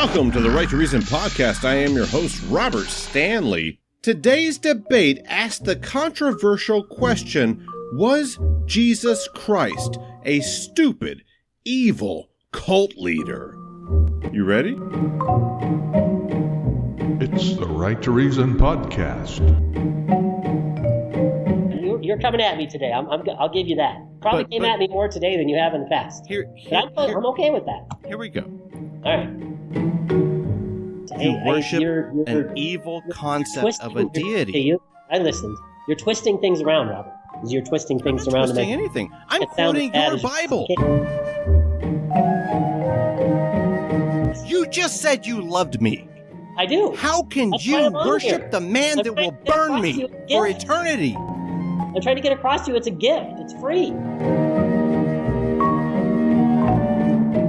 Welcome to the Right to Reason podcast. I am your host, Robert Stanley. Today's debate asked the controversial question, was Jesus Christ a stupid, evil cult leader? You ready? It's the Right to Reason podcast. You're coming at me today. I'll give you that. Probably came at me more today than you have in the past. I'm okay with that. Here we go. All right. You worship an evil concept of a deity. I listened. You're twisting things around, Robert. You're twisting things I'm around. Not twisting anything. I'm quoting your Bible. You just said you loved me. I do. How can you worship the man that will burn me for eternity? I'm trying to get across to you. It's a gift. It's free.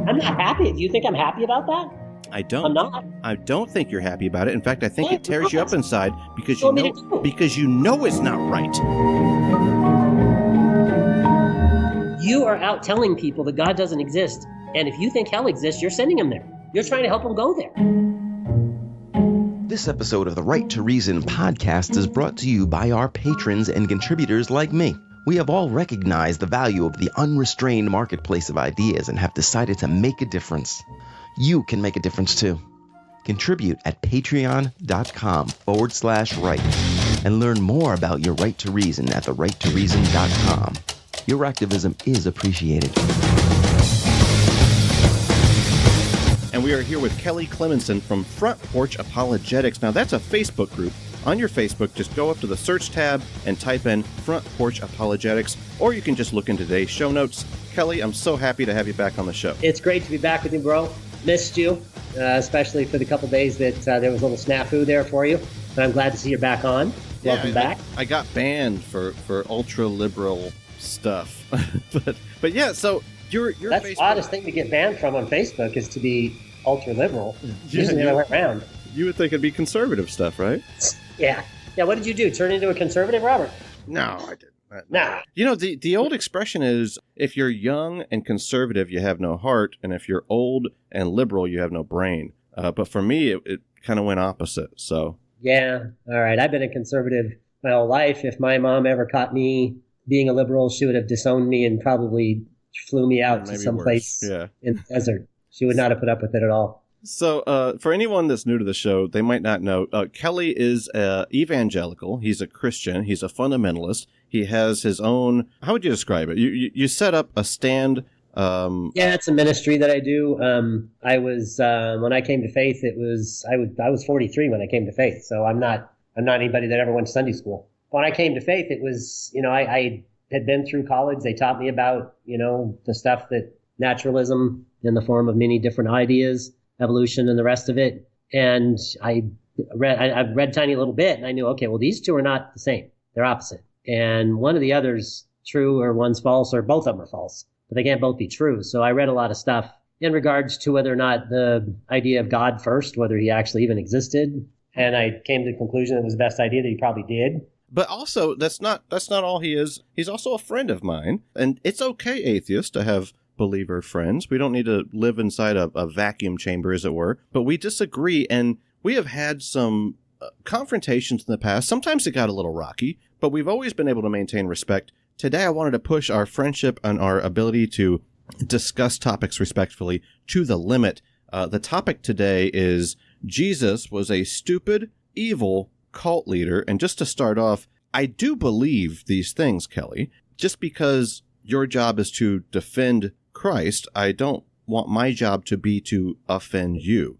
I'm not happy. Do you think I'm happy about that? I don't. I'm not. I don't think you're happy about it. In fact, I think it tears you up inside because you know it's not right. You are out telling people that God doesn't exist, and if you think hell exists, you're sending them there. You're trying to help them go there. This episode of the Right to Reason podcast is brought to you by our patrons and contributors like me. We have all recognized the value of the unrestrained marketplace of ideas and have decided to make a difference. You can make a difference too. Contribute at patreon.com/right and learn more about your right to reason at therighttoreason.com. Your activism is appreciated. And we are here with Kelly Clemensen from Front Porch Apologetics. Now, that's a Facebook group. On your Facebook, just go up to the search tab and type in Front Porch Apologetics, or you can just look in today's show notes. Kelly, I'm so happy to have you back on the show. It's great to be back with you, bro. Missed you, especially for the couple days that there was a little snafu there for you. But I'm glad to see you're back on. Welcome back. I got banned for ultra-liberal stuff. but yeah, so your That's Facebook... the oddest thing to get banned from on Facebook is to be ultra-liberal. Usually the other way around. You would think it'd be conservative stuff, right? Yeah. Yeah, what did you do? Turn into a conservative, Robert? No, I didn't. No. You know, the old expression is, if you're young and conservative, you have no heart, and if you're old and liberal, you have no brain. But for me, it kind of went opposite, so... Yeah, all right. I've been a conservative my whole life. If my mom ever caught me being a liberal, she would have disowned me and probably flew me out to some place in the desert. She would not have put up with it at all. So for anyone that's new to the show, they might not know, Kelly is evangelical. He's a Christian. He's a fundamentalist. He has his own, how would you describe it? You set up a stand. Yeah, it's a ministry that I do. I was, when I came to faith, I was 43 when I came to faith. So I'm not anybody that ever went to Sunday school. When I came to faith, it was, I had been through college. They taught me about, the stuff that naturalism in the form of many different ideas, evolution and the rest of it. And I've read a tiny little bit and I knew, okay, well, these two are not the same. They're opposite. And one of the other's true or one's false or both of them are false, but they can't both be true. So I read a lot of stuff in regards to whether or not the idea of God first, whether he actually even existed. And I came to the conclusion it was the best idea that he probably did. But also, that's not all he is. He's also a friend of mine. And it's okay, atheists, to have believer friends. We don't need to live inside a vacuum chamber, as it were. But we disagree, and we have had some confrontations in the past. Sometimes it got a little rocky, but we've always been able to maintain respect. Today, I wanted to push our friendship and our ability to discuss topics respectfully to the limit. The topic today is Jesus was a stupid, evil cult leader. And just to start off, I do believe these things, Kelly. Just because your job is to defend Christ, I don't want my job to be to offend you.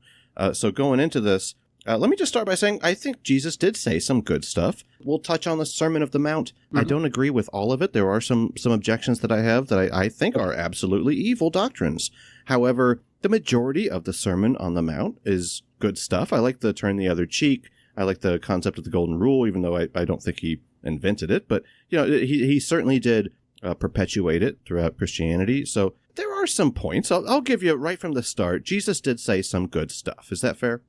So going into this, let me just start by saying I think Jesus did say some good stuff. We'll touch on the Sermon of the Mount. Mm-hmm. I don't agree with all of it. There are some objections that I have that I think are absolutely evil doctrines. However, the majority of the Sermon on the Mount is good stuff. I like the turn the other cheek. I like the concept of the golden rule, even though I don't think he invented it. But he certainly did perpetuate it throughout Christianity. So there are some points. I'll give you right from the start. Jesus did say some good stuff. Is that fair?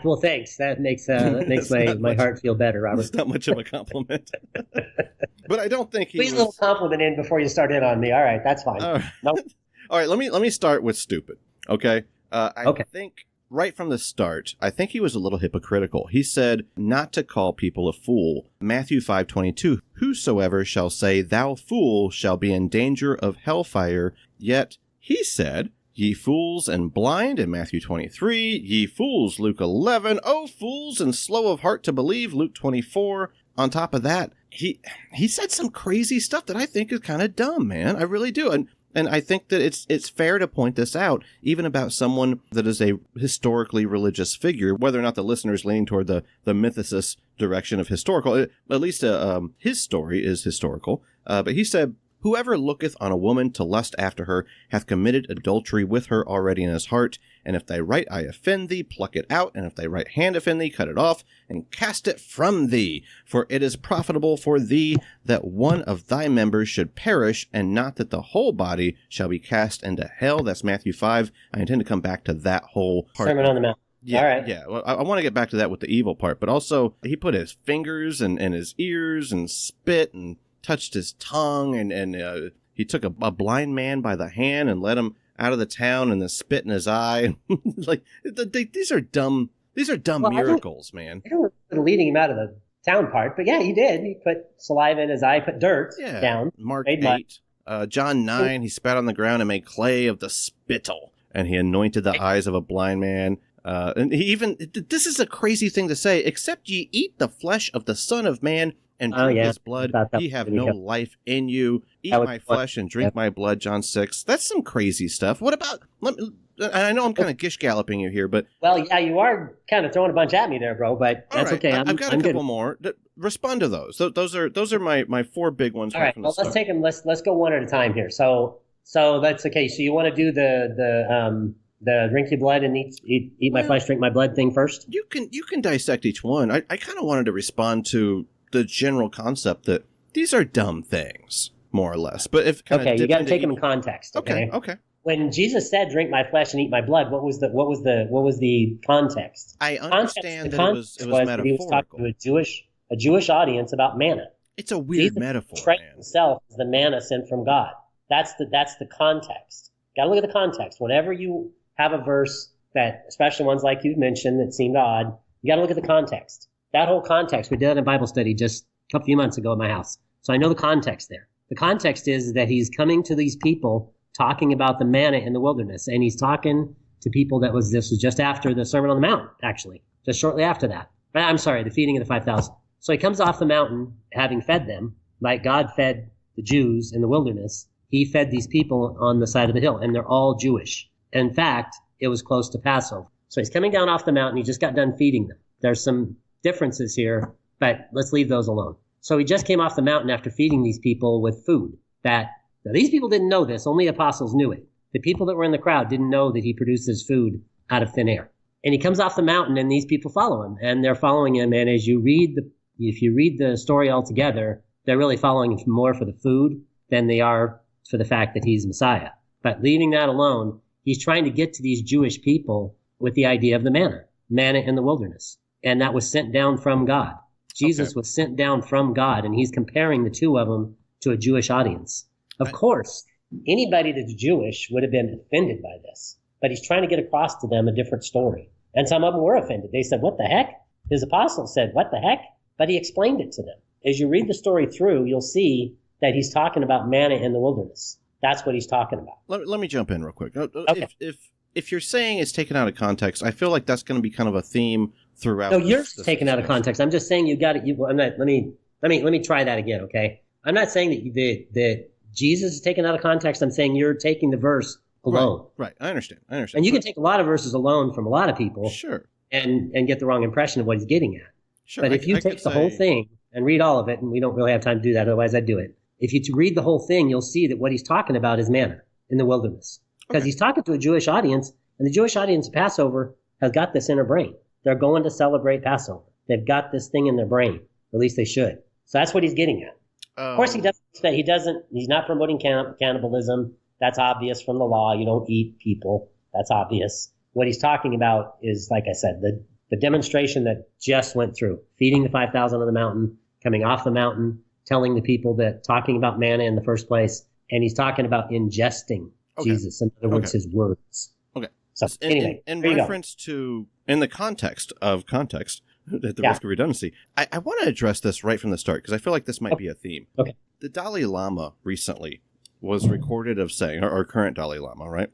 Well, thanks. That makes my heart feel better, Robert. It's not much of a compliment. But I don't think he Please a little compliment in before you start in on me. All right, that's fine. All right. Nope. All right, let me start with stupid, okay? I think right from the start, I think he was a little hypocritical. He said not to call people a fool. Matthew 5:22, whosoever shall say, thou fool, shall be in danger of hellfire. Yet he said, ye fools and blind in Matthew 23, ye fools, Luke 11, oh fools and slow of heart to believe, Luke 24. On top of that, he said some crazy stuff that I think is kind of dumb, man. I really do. And I think that it's fair to point this out, even about someone that is a historically religious figure, whether or not the listener is leaning toward the mythicist direction of historical. At least his story is historical. But he said, whoever looketh on a woman to lust after her hath committed adultery with her already in his heart. And if thy right eye offend thee, pluck it out. And if thy right hand offend thee, cut it off, and cast it from thee. For it is profitable for thee that one of thy members should perish, and not that the whole body shall be cast into hell. That's Matthew 5. I intend to come back to that whole part. Sermon on the Mount. Yeah, all right. Yeah. Well, I want to get back to that with the evil part, but also he put his fingers and his ears and spit and touched his tongue, and he took a blind man by the hand and led him out of the town, and then spit in his eye. Like these are dumb. These are dumb miracles, man. I don't know leading him out of the town part, but yeah, he did. He put saliva in his eye, put dirt down. Mark 8, John 9. He spat on the ground and made clay of the spittle, and he anointed the eyes of a blind man. And he even, this is a crazy thing to say, except ye eat the flesh of the Son of Man and drink his blood, ye have no life in you. Eat my flesh and drink my blood, John 6. That's some crazy stuff. What about, and I know I'm kind of gish-galloping you here, but... Well, yeah, you are kind of throwing a bunch at me there, bro, but that's right. okay. I've got a couple more. Respond to those. Those are my 4 big ones. All right, well, let's take them. Let's go one at a time here. So that's okay. So you want to do the drink your blood and eat my flesh, drink my blood thing first? You can dissect each one. I kind of wanted to respond to the general concept that these are dumb things, more or less. But if you got to take them in context. Okay. When Jesus said, "Drink my flesh and eat my blood," what was the context? I understand that it was metaphorical. He was talking to a Jewish audience about manna. It's a weird metaphor, man. Himself is the manna sent from God. That's the context. Got to look at the context. Whenever you have a verse that, especially ones like you mentioned that seemed odd, you got to look at the context. That whole context, we did it in Bible study just a few months ago at my house. So I know the context there. The context is that he's coming to these people talking about the manna in the wilderness. And he's talking to people this was just after the Sermon on the Mount, actually, just shortly after that. I'm sorry, the feeding of the 5,000. So he comes off the mountain, having fed them, like God fed the Jews in the wilderness. He fed these people on the side of the hill, and they're all Jewish. In fact, it was close to Passover. So he's coming down off the mountain. He just got done feeding them. There's some differences here, but let's leave those alone. So he just came off the mountain after feeding these people with food. Now these people didn't know this. Only apostles knew it. The people that were in the crowd didn't know that he produces food out of thin air. And he comes off the mountain, and these people follow him, and they're following him. And if you read the story altogether, they're really following him more for the food than they are for the fact that he's Messiah. But leaving that alone, he's trying to get to these Jewish people with the idea of the manna in the wilderness. And that was sent down from God. Jesus was sent down from God, and he's comparing the two of them to a Jewish audience. Of course, anybody that's Jewish would have been offended by this, but he's trying to get across to them a different story. And some of them were offended. They said, what the heck? His apostles said, what the heck? But he explained it to them. As you read the story through, you'll see that he's talking about manna in the wilderness. That's what he's talking about. Let me jump in real quick. Okay. If you're saying it's taken out of context, I feel like that's going to be kind of a theme throughout. No, you're taken out of context. I'm just saying you got it. Let me try that again, okay? I'm not saying that Jesus is taken out of context. I'm saying you're taking the verse alone. Right. I understand. And you can take a lot of verses alone from a lot of people. Sure. And get the wrong impression of what he's getting at. Sure. But if you take the whole thing and read all of it, and we don't really have time to do that, otherwise I'd do it. If you read the whole thing, you'll see that what he's talking about is manna in the wilderness. Because he's talking to a Jewish audience, and the Jewish audience of Passover has got this in their brain. They're going to celebrate Passover. They've got this thing in their brain. At least they should. So that's what he's getting at. Of course, he's not promoting cannibalism. That's obvious from the law. You don't eat people. That's obvious. What he's talking about is, like I said, the demonstration that just went through, feeding the 5,000 on the mountain, coming off the mountain, telling the people that, talking about manna in the first place, and he's talking about ingesting Jesus. In other words, his words. Okay. So anyway, in there you go. reference to, in the context of context, at the Yeah. risk of redundancy, I want to address this right from the start because I feel like this might be a theme. Okay. The Dalai Lama recently was recorded of saying, or current Dalai Lama, right?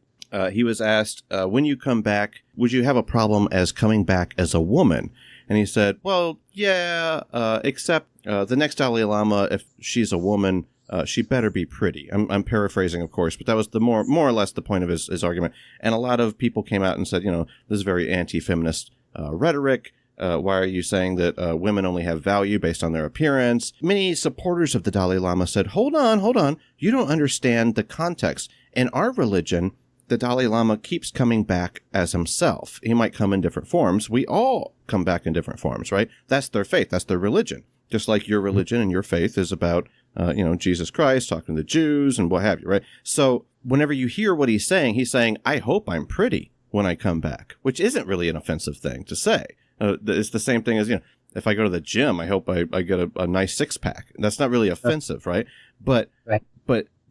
He was asked, when you come back, would you have a problem as coming back as a woman? And he said, well, yeah, except the next Dalai Lama, if she's a woman, she better be pretty. I'm paraphrasing, of course, but that was the more or less the point of his argument. And a lot of people came out and said, this is very anti-feminist rhetoric. Why are you saying that women only have value based on their appearance? Many supporters of the Dalai Lama said, hold on. You don't understand the context. In our religion, the Dalai Lama keeps coming back as himself. He might come in different forms. We all come back in different forms, right? That's their faith. That's their religion. Just like your religion and your faith is about, Jesus Christ, talking to the Jews and what have you, right? So whenever you hear what he's saying, I hope I'm pretty when I come back, which isn't really an offensive thing to say. It's the same thing as, if I go to the gym, I hope I get a nice six-pack. That's not really offensive, right? But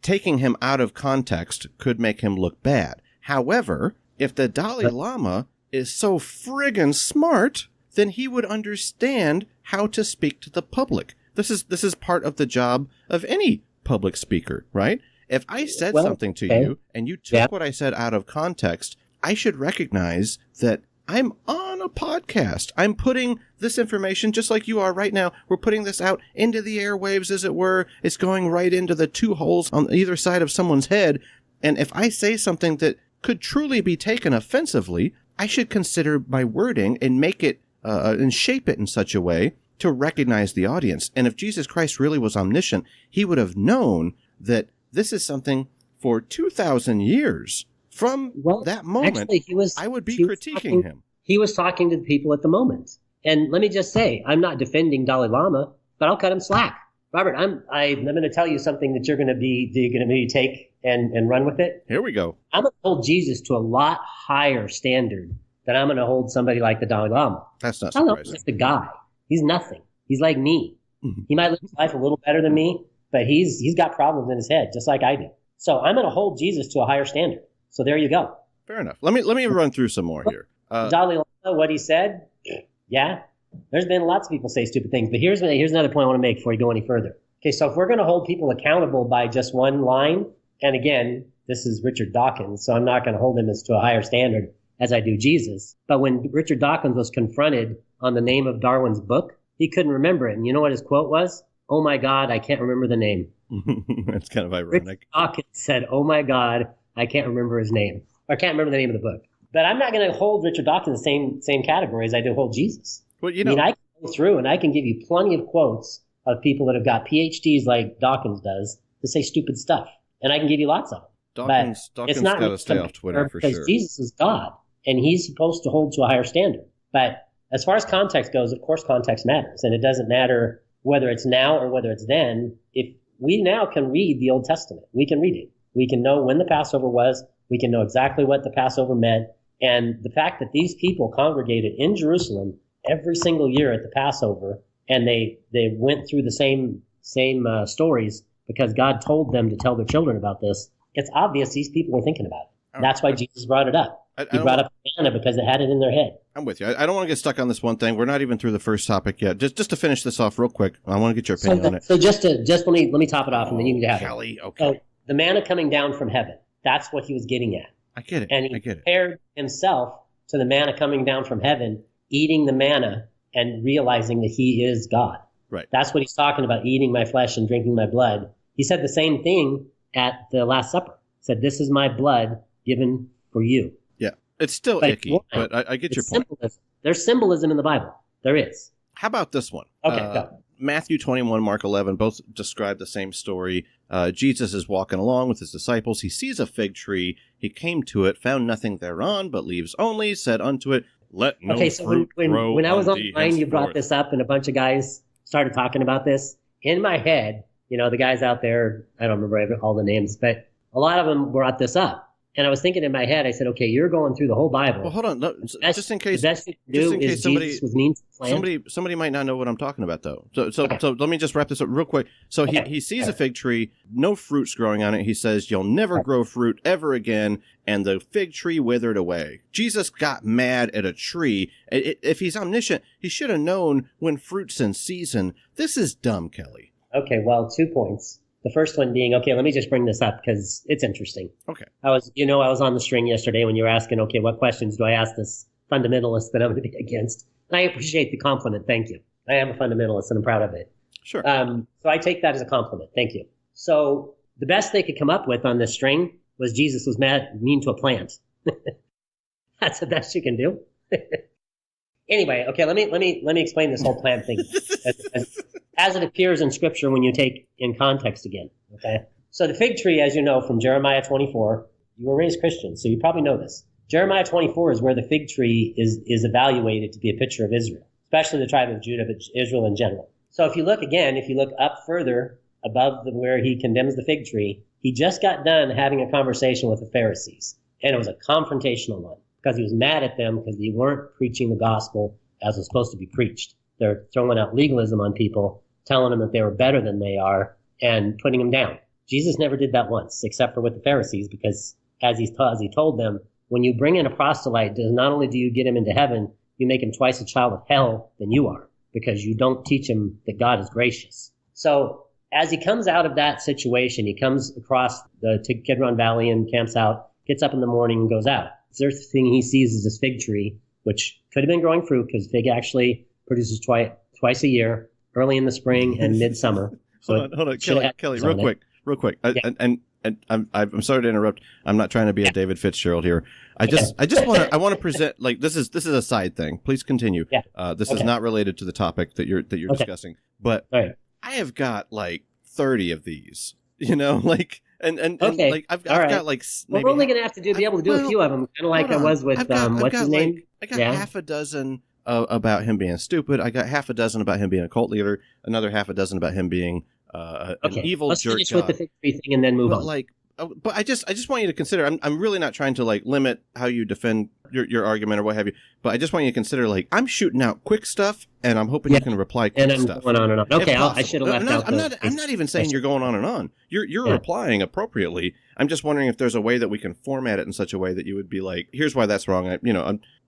taking him out of context could make him look bad. However, if the Dalai Lama is so friggin' smart, then he would understand how to speak to the public. This is part of the job of any public speaker, right? If I said something to you and you took what I said out of context, I should recognize that I'm on a podcast. I'm putting this information, just like you are right now. We're putting this out into the airwaves, as it were. It's going right into the two holes on either side of someone's head. And if I say something that could truly be taken offensively, I should consider my wording and make it and shape it in such a way to recognize the audience. And if Jesus Christ really was omniscient, he would have known that this is something for 2,000 years. From that moment, actually, I would be critiquing him. He was talking to the people at the moment. And let me just say, I'm not defending Dalai Lama, but I'll cut him slack. Robert, I'm going to tell you something that you're going to take and run with it. Here we go. I'm going to hold Jesus to a lot higher standard than I'm going to hold somebody like the Dalai Lama. That's not Dalai surprising. Lama's just a guy. He's nothing. He's like me. Mm-hmm. He might live his life a little better than me, but he's got problems in his head, just like I do. So I'm going to hold Jesus to a higher standard. So there you go. Fair enough. Let me run through some more here. Dalai Lama, what he said, yeah. There's been lots of people say stupid things, but here's another point I want to make before you go any further. Okay, so if we're going to hold people accountable by just one line, and again, this is Richard Dawkins, so I'm not going to hold him as to a higher standard as I do Jesus. But when Richard Dawkins was confronted on the name of Darwin's book, he couldn't remember it. And you know what his quote was? Oh my God, I can't remember the name. That's kind of ironic. Richard Dawkins said, oh my God, I can't remember his name. Or I can't remember the name of the book. But I'm not going to hold Richard Dawkins the same category as I do hold Jesus. Well, I mean, I can go through and I can give you plenty of quotes of people that have got PhDs like Dawkins does to say stupid stuff. And I can give you lots of them. Dawkins it's not got to stay off Twitter for because sure. Jesus is God, and he's supposed to hold to a higher standard. But as far as context goes, of course, context matters. And it doesn't matter whether it's now or whether it's then. If we now can read the Old Testament, we can read it. We can know when the Passover was. We can know exactly what the Passover meant. And the fact that these people congregated in Jerusalem every single year at the Passover, and they went through the same stories because God told them to tell their children about this, it's obvious these people were thinking about it. That's why Jesus brought it up. He brought up manna because it had it in their head. I'm with you. I don't want to get stuck on this one thing. We're not even through the first topic yet. Just to finish this off real quick, I want to get your opinion on it. So just let me top it off, and then you can have Kelly, it. okay. So the manna coming down from heaven, that's what he was getting at. I get it. And he compared himself to the manna coming down from heaven, eating the manna and realizing that he is God. Right. That's what he's talking about, eating my flesh and drinking my blood. He said the same thing at the Last Supper. He said, this is my blood given for you. Yeah. It's still icky, but I get your point. Symbolism. There's symbolism in the Bible. There is. How about this one? Okay, go. Matthew 21, Mark 11, both describe the same story. Jesus is walking along with his disciples. He sees a fig tree. He came to it, found nothing thereon but leaves only, said unto it, let no fruit grow. When I was on on the line, you brought this up, and a bunch of guys started talking about this. In my head, the guys out there, I don't remember all the names, but a lot of them brought this up. And I was thinking in my head, I said, okay, you're going through the whole Bible. Well, hold on. No, just in case, the best thing to do is Jesus was mean to the plant. somebody might not know what I'm talking about, though. So let me just wrap this up real quick. So he sees a fig tree, no fruits growing on it. He says, "You'll never grow fruit ever again," and the fig tree withered away. Jesus got mad at a tree. If he's omniscient, he should have known when fruit's in season. This is dumb, Kelly. Okay, well, 2 points. The first one being, okay, let me just bring this up because it's interesting. Okay. I was on the string yesterday when you were asking, okay, what questions do I ask this fundamentalist that I'm going to be against? And I appreciate the compliment. Thank you. I am a fundamentalist and I'm proud of it. Sure. So I take that as a compliment. Thank you. So the best they could come up with on this string was Jesus was mean to a plant. That's the best you can do. Anyway, okay, let me explain this whole plant thing as it appears in Scripture when you take in context again. Okay, so the fig tree, as you know from Jeremiah 24, you were raised Christian, so you probably know this. Jeremiah 24 is where the fig tree is evaluated to be a picture of Israel, especially the tribe of Judah, but Israel in general. So if you look up further above where he condemns the fig tree, he just got done having a conversation with the Pharisees, and it was a confrontational one. Because he was mad at them because they weren't preaching the gospel as was supposed to be preached. They're throwing out legalism on people, telling them that they were better than they are, and putting them down. Jesus never did that once, except for with the Pharisees, because as he told them, when you bring in a proselyte, not only do you get him into heaven, you make him twice a child of hell than you are, because you don't teach him that God is gracious. So as he comes out of that situation, he comes across the Kidron Valley and camps out, gets up in the morning and goes out. The first thing he sees is this fig tree, which could have been growing fruit because fig actually produces twice a year, early in the spring and midsummer. So hold on, Kelly, real quick. I'm sorry to interrupt. I'm not trying to be a David Fitzgerald here. I want to present, like, this is a side thing. Please continue. Yeah. This is not related to the topic that you're discussing. But right. I have got like 30 of these. Like. And like I've got like maybe, we're only gonna have to be able to do a few of them, kind of like I was with what's his name? I got half a dozen about him being stupid. I got half a dozen about him being a cult leader. Another half a dozen about him being an evil Let's jerk. Finish God. with the fig tree thing and then move on. But I just want you to consider. I'm really not trying to like limit how you defend your argument or what have you. But I just want you to consider, like, I'm shooting out quick stuff, and I'm hoping you can reply quick stuff. And I'm going on and on. Okay, I should have left out. I'm not even saying you're going on and on. You're replying appropriately. I'm just wondering if there's a way that we can format it in such a way that you would be like, here's why that's wrong.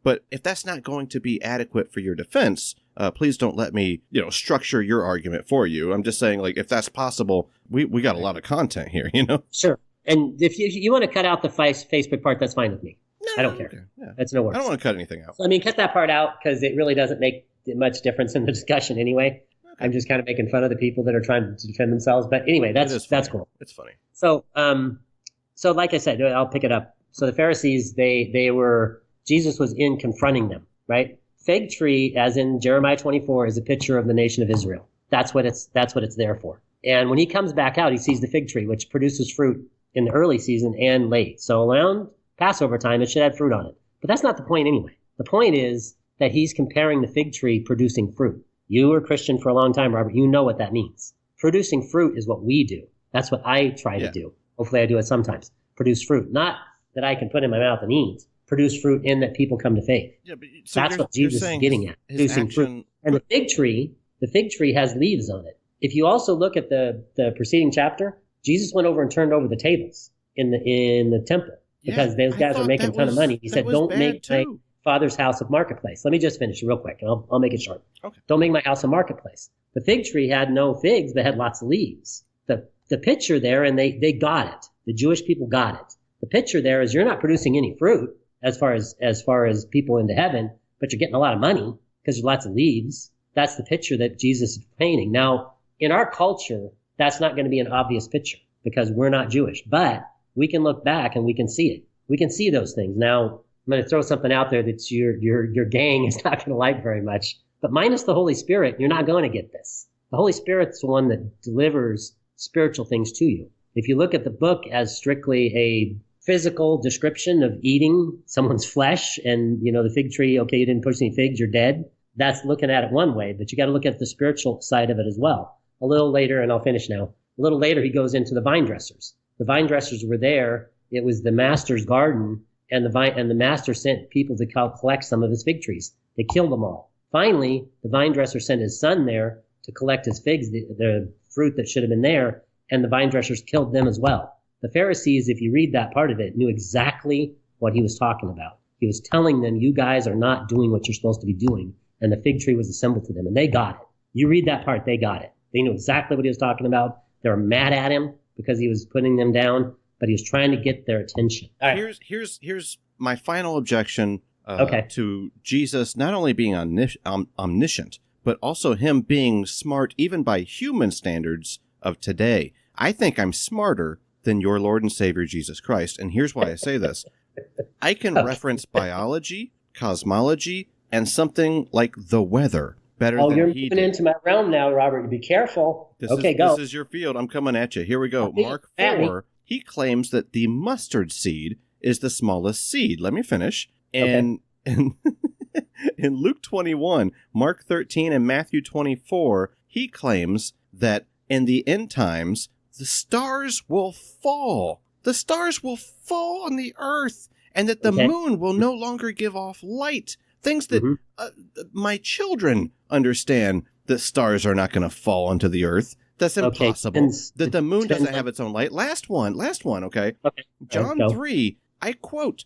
But if that's not going to be adequate for your defense, please don't let me, structure your argument for you. I'm just saying, like, if that's possible, we got a lot of content here, Sure. And if you want to cut out the Facebook part, that's fine with me. No, I don't care. Okay. Yeah. That's no worries. I don't want to cut anything out. So, cut that part out because it really doesn't make much difference in the discussion anyway. Okay. I'm just kind of making fun of the people that are trying to defend themselves. But anyway, that's cool. It's funny. So, like I said, I'll pick it up. So the Pharisees, Jesus was in confronting them, right? Fig tree, as in Jeremiah 24, is a picture of the nation of Israel. That's what it's there for. And when he comes back out, he sees the fig tree, which produces fruit in the early season and late. So around Passover time, it should have fruit on it. But that's not the point anyway. The point is that he's comparing the fig tree producing fruit. You were Christian for a long time, Robert. You know what that means. Producing fruit is what we do. That's what I try to do. Hopefully I do it sometimes. Produce fruit. Not that I can put in my mouth and eat. Produce fruit in that people come to faith. Yeah, but so that's what Jesus is getting at. Producing fruit. And the fig tree has leaves on it. If you also look at the preceding chapter, Jesus went over and turned over the tables in the temple because those guys were making a ton of money. He said, "Don't make my Father's house a marketplace." Let me just finish real quick, and I'll make it short. Okay. Don't make my house a marketplace. The fig tree had no figs, but had lots of leaves. The picture there, and they got it. The Jewish people got it. The picture there is you're not producing any fruit as far as people into heaven, but you're getting a lot of money because there's lots of leaves. That's the picture that Jesus is painting. Now, in our culture, that's not going to be an obvious picture because we're not Jewish, but we can look back and we can see it. We can see those things. Now, I'm going to throw something out there that your gang is not going to like very much, but minus the Holy Spirit, you're not going to get this. The Holy Spirit's the one that delivers spiritual things to you. If you look at the book as strictly a physical description of eating someone's flesh and, the fig tree, okay, you didn't push any figs, you're dead. That's looking at it one way, but you got to look at the spiritual side of it as well. A little later, and I'll finish now, a little later he goes into the vine dressers. The vine dressers were there It was the master's garden, and the master sent people to collect some of his fig trees. They killed them all. Finally, the vine dresser sent his son there to collect his figs, the fruit that should have been there, and the vine dressers killed them as well. The Pharisees, if you read that part of it, knew exactly what he was talking about. He was telling them, you guys are not doing what you're supposed to be doing, and the fig tree was a symbol to them, and they got it. You read that part, they got it. They knew exactly what he was talking about. They were mad at him because he was putting them down, but he was trying to get their attention. All right. Here's my final objection Okay. to Jesus not only being omniscient, but also him being smart even by human standards of today. I think I'm smarter than your Lord and Savior Jesus Christ, and here's why I say this. I can reference biology, cosmology, and something like the weather better than you're he moving did. into my realm now, Robert. Be careful. Go. This is your field. I'm coming at you. Here we go. Mark 4, he claims that the mustard seed is the smallest seed. Let me finish. And in Luke 21, Mark 13, and Matthew 24, he claims that in the end times, the stars will fall. The stars will fall on the earth, and that the moon will no longer give off light. Things that my children understand that stars are not going to fall onto the earth. That's impossible. That the moon doesn't have its own light. Last one, okay? John 3, I quote,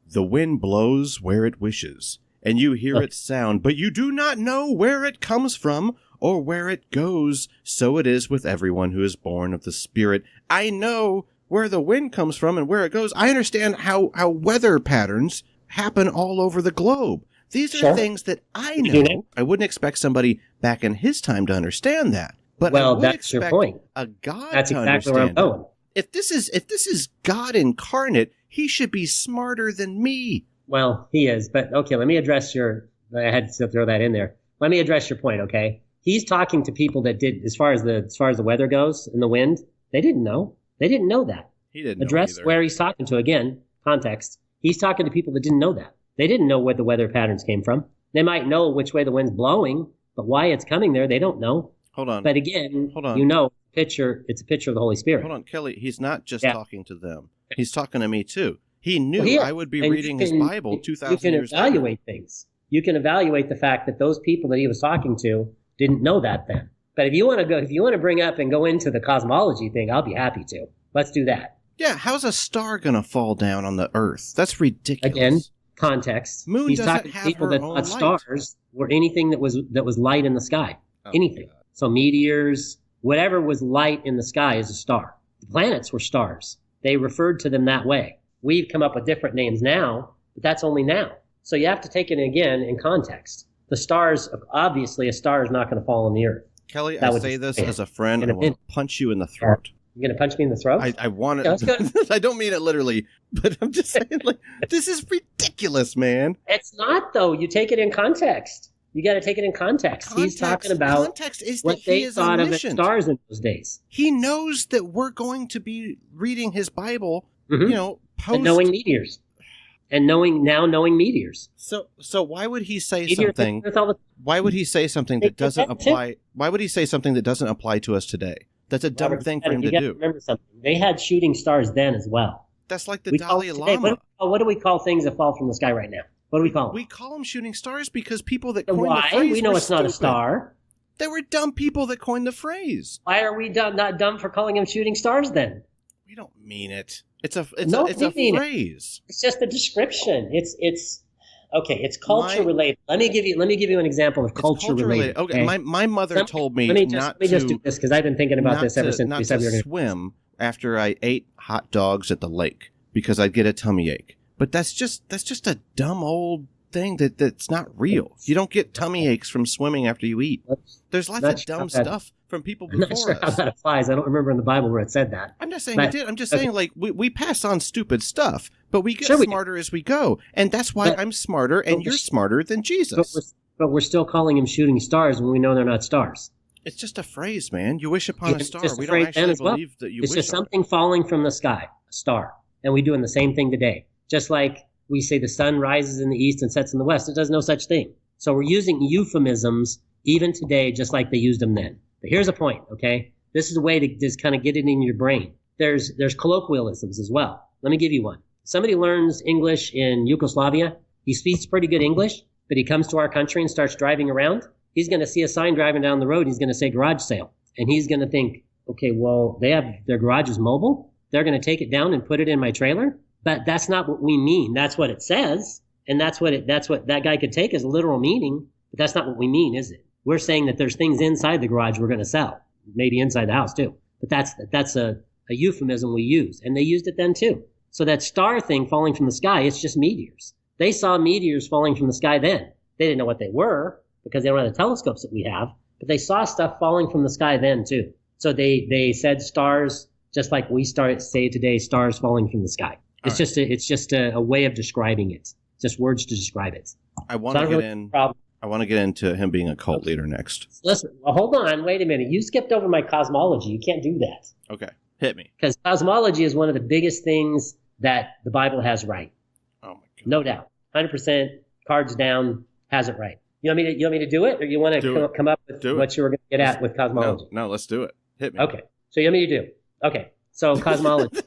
"The wind blows where it wishes, and you hear its sound, but you do not know where it comes from or where it goes. So it is with everyone who is born of the Spirit." I know where the wind comes from and where it goes. I understand how weather patterns happen all over the globe. These are things that I know. I wouldn't expect somebody back in his time to understand that. But I would that's expect your point. a God That's to exactly where I'm understand going. it. If this is God incarnate, he should be smarter than me. Well, he is, but okay, let me address I had to throw that in there. Let me address your point, okay? He's talking to people that did, as far as the weather goes and the wind, they didn't know. They didn't know that. He didn't address know either. where he's talking to. Again, context. He's talking to people that didn't know that. They didn't know where the weather patterns came from. They might know which way the wind's blowing, but why it's coming there, they don't know. Hold on. But again, Hold on. you know, it's a picture of the Holy Spirit. Hold on, Kelly. He's not just talking to them. He's talking to me too. He knew I would be And reading his Bible 2,000 years later. You can evaluate later. things. You can evaluate the fact that those people that he was talking to didn't know that then. But if you want to bring up and go into the cosmology thing, I'll be happy to. Let's do that. Yeah, how's a star going to fall down on the earth? That's ridiculous. Again, context. Moon He's doesn't talking to have people her that own thought light. stars were anything that was light in the sky. Anything. God. So meteors, whatever was light in the sky is a star. The planets were stars. They referred to them that way. We've come up with different names now, but that's only now. So you have to take it again in context. The stars, obviously, a star is not going to fall on the earth. Kelly, I say this as a friend, and I will punch you in the throat. You're going to punch me in the throat? I want it. Yeah, let's go. I don't mean it literally, but I'm just saying, like, this is ridiculous, man. It's not, though. You take it in context. You got to take it in context. He's talking about context is what that they he is thought omniscient. of as stars in those days. He knows that we're going to be reading his Bible, you know, post. And knowing meteors. And knowing meteors. So why would he say Meteors something? Why would he say something that doesn't apply? Why would he say something that doesn't apply to us today? That's a dumb thing for him to do. Remember something. They had shooting stars then as well. That's like the Dalai Today, Lama. what do we call things that fall from the sky right now? What do we call them? We call them shooting stars because people that coined the Why? phrase We know were it's not a stupid. star. They were dumb people that coined the phrase. Why are we not dumb for calling them shooting stars then? We don't mean it. It's a mean phrase. It's just a description. It's okay. It's culture related. Let me give you an example of culture related. Okay, my mother told me let me not just to do this because I've been thinking about this ever since not we said we were to going to swim after I ate hot dogs at the lake because I'd get a tummy ache. But that's just a dumb old thing that's not real. You don't get tummy aches from swimming after you eat. There's lots of dumb stuff from people I'm before not sure how us. that applies. I don't remember in the Bible where it said that. I'm not saying it did. I'm just saying, like, we pass on stupid stuff, but we get smarter as we go. And that's why I'm smarter and you're smarter than Jesus. But we're still calling them shooting stars when we know they're not stars. It's just a phrase, man. You wish upon a star. Just a We phrase don't actually then as well. believe that you It's wish just on it. something falling from the sky, a star. And we're doing the same thing today. Just like we say the sun rises in the east and sets in the west. It does no such thing. So we're using euphemisms even today just like they used them then. But here's a point, okay? This is a way to just kind of get it in your brain. There's colloquialisms as well. Let me give you one. Somebody learns English in Yugoslavia. He speaks pretty good English, but he comes to our country and starts driving around. He's going to see a sign driving down the road. He's going to say garage sale. And he's going to think, okay, well, they have their garage is mobile. They're going to take it down and put it in my trailer. But that's not what we mean. That's what it says. And that's what that guy could take as a literal meaning. But that's not what we mean, is it? We're saying that there's things inside the garage we're going to sell. Maybe inside the house too. But that's a euphemism we use. And they used it then too. So that star thing falling from the sky, it's just meteors. They saw meteors falling from the sky then. They didn't know what they were because they don't have the telescopes that we have. But they saw stuff falling from the sky then too. So they said stars, just like we say today, stars falling from the sky. It's just a way of describing it. Just words to describe it. I want to get into him being a cult leader next. Listen, well, hold on, wait a minute. You skipped over my cosmology. You can't do that. Okay, hit me. Because cosmology is one of the biggest things that the Bible has right. Oh my God. No doubt. 100%, cards down, has it right. You want me to do it, or you want to come up with what you were going to get at with cosmology? No, let's do it. Hit me. Okay, so you want me to do? Okay, so cosmology.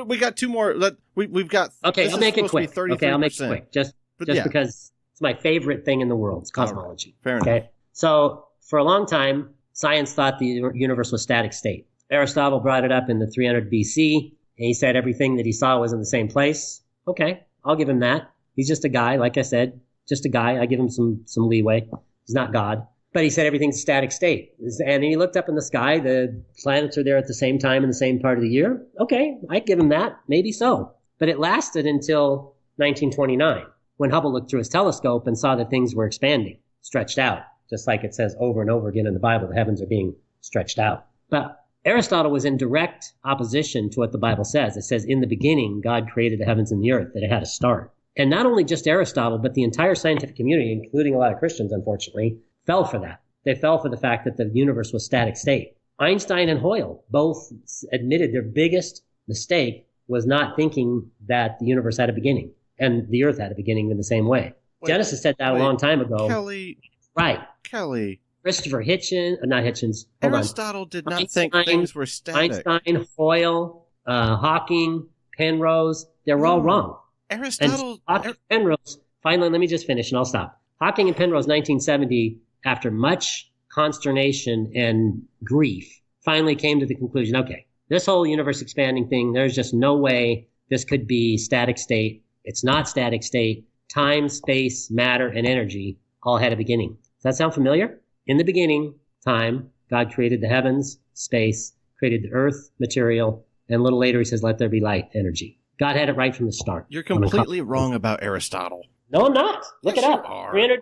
We got two more. We've got. Okay, I'll make it quick. Okay, I'll make it quick. Just because it's my favorite thing in the world. It's cosmology. Fair enough. Okay, so for a long time, science thought the universe was static state. Aristotle brought it up in the 300 BC. And he said everything that he saw was in the same place. Okay, I'll give him that. He's just a guy, like I said, just a guy. I give him some leeway. He's not God. But he said everything's static state. And he looked up in the sky. The planets are there at the same time in the same part of the year. Okay, I'd give him that. Maybe so. But it lasted until 1929, when Hubble looked through his telescope and saw that things were expanding, stretched out. Just like it says over and over again in the Bible, the heavens are being stretched out. But Aristotle was in direct opposition to what the Bible says. It says, in the beginning, God created the heavens and the earth, that it had a start. And not only just Aristotle, but the entire scientific community, including a lot of Christians, unfortunately, fell for that. They fell for the fact that the universe was static state. Einstein and Hoyle both admitted their biggest mistake was not thinking that the universe had a beginning and the earth had a beginning in the same way. Genesis said that a long time ago. Kelly. Christopher Hitchens, not Hitchens. Aristotle did not think things were static. Einstein, Hoyle, Hawking, Penrose, they were all wrong. Penrose, finally, let me just finish and I'll stop. Hawking and Penrose, 1970, after much consternation and grief, finally came to the conclusion, okay, this whole universe expanding thing, there's just no way this could be static state. It's not static state. Time, space, matter, and energy all had a beginning. Does that sound familiar? In the beginning, time, God created the heavens, space, created the earth, material, and a little later he says, let there be light, energy. God had it right from the start. You're completely wrong about Aristotle. No, I'm not. Look it up. 300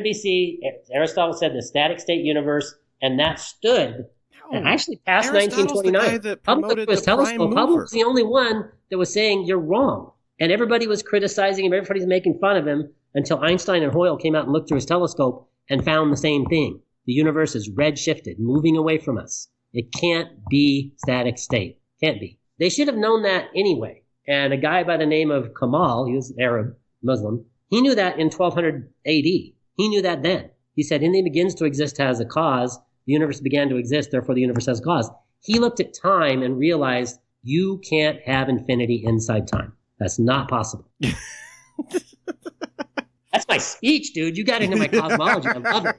BC, Aristotle said the static state universe, and that stood and actually past 1929. Hubble was telescope. Hubble was the only one that was saying you're wrong. And everybody was criticizing him, everybody's making fun of him until Einstein and Hoyle came out and looked through his telescope and found the same thing. The universe is red-shifted, moving away from us. It can't be static state. Can't be. They should have known that anyway. And a guy by the name of Kamal, he was Arab, Muslim, he knew that in 1200 AD. He knew that then. He said, anything begins to exist has a cause. The universe began to exist, therefore the universe has a cause. He looked at time and realized you can't have infinity inside time. That's not possible. That's my speech, dude. You got into my cosmology. I love it.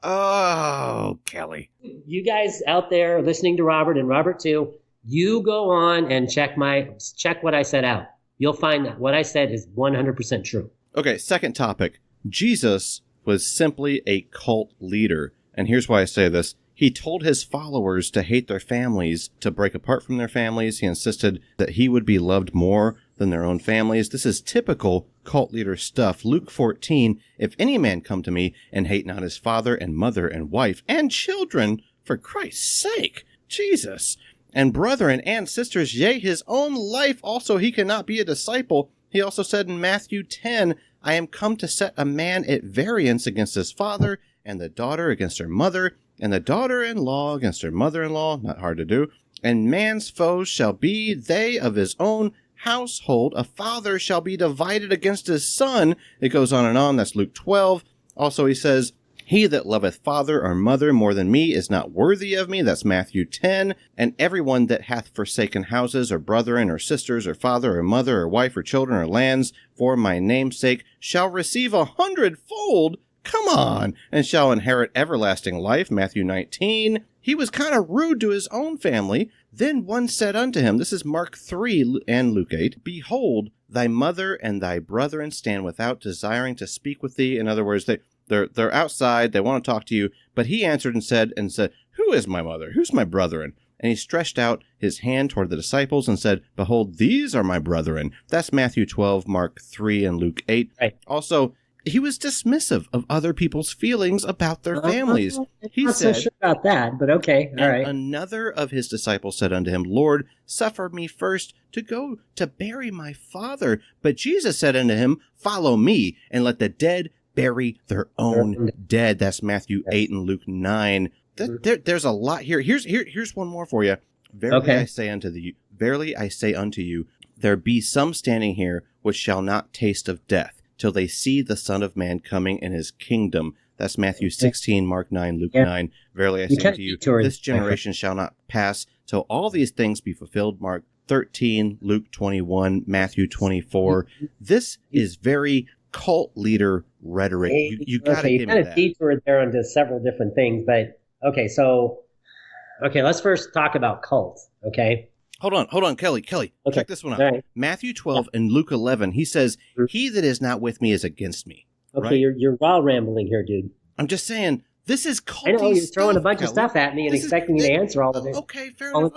Oh, Kelly. You guys out there listening to Robert and Robert too, you go on and check what I said out. You'll find that what I said is 100% true. Okay, second topic. Jesus was simply a cult leader. And here's why I say this. He told his followers to hate their families, to break apart from their families. He insisted that he would be loved more than their own families. This is typical cult leader stuff. Luke 14, if any man come to me and hate not his father and mother and wife and children, for Christ's sake, Jesus, and brethren and sisters, yea, his own life also, he cannot be a disciple. He also said in Matthew 10, I am come to set a man at variance against his father, and the daughter against her mother, and the daughter-in-law against her mother-in-law, not hard to do, and man's foes shall be they of his own household. A father shall be divided against his son. It goes on and on. That's Luke 12. Also, he says, He that loveth father or mother more than me is not worthy of me. That's Matthew 10. And everyone that hath forsaken houses or brethren or sisters or father or mother or wife or children or lands for my name's sake shall receive 100-fold. Come on. And shall inherit everlasting life. Matthew 19. He was kind of rude to his own family. Then one said unto him, this is Mark 3 and Luke 8, behold, thy mother and thy brethren stand without, desiring to speak with thee. In other words, they're outside, they want to talk to you. But he answered and said, who is my mother? Who's my brethren? And he stretched out his hand toward the disciples and said, behold, these are my brethren. That's Matthew 12, Mark 3, and Luke 8. Right. Also, he was dismissive of other people's feelings about their families. He not said, so sure about that, but okay, all right. Another of his disciples said unto him, Lord, suffer me first to go to bury my father. But Jesus said unto him, follow me, and let the dead bury their own dead. That's Matthew 8 and Luke 9. There's a lot here. Here's one more for you. Verily I say unto you, there be some standing here which shall not taste of death, till they see the Son of Man coming in his kingdom. That's Matthew 16, Mark 9, Luke 9. Verily I say unto you, this generation shall not pass till all these things be fulfilled. Mark 13, Luke 21, Matthew 24. This is very cult leader rhetoric. You got to give me that. You kind of detoured there onto several different things, but let's first talk about cult, okay? Hold on, Kelly. Okay. Check this one out. Right. Matthew 12 and Luke 11, he says, he that is not with me is against me. Okay, right? you're wild rambling here, dude. I'm just saying, this is culty I know, you're throwing stuff, a bunch of stuff at me and expecting me to answer all of it. Okay, fair enough.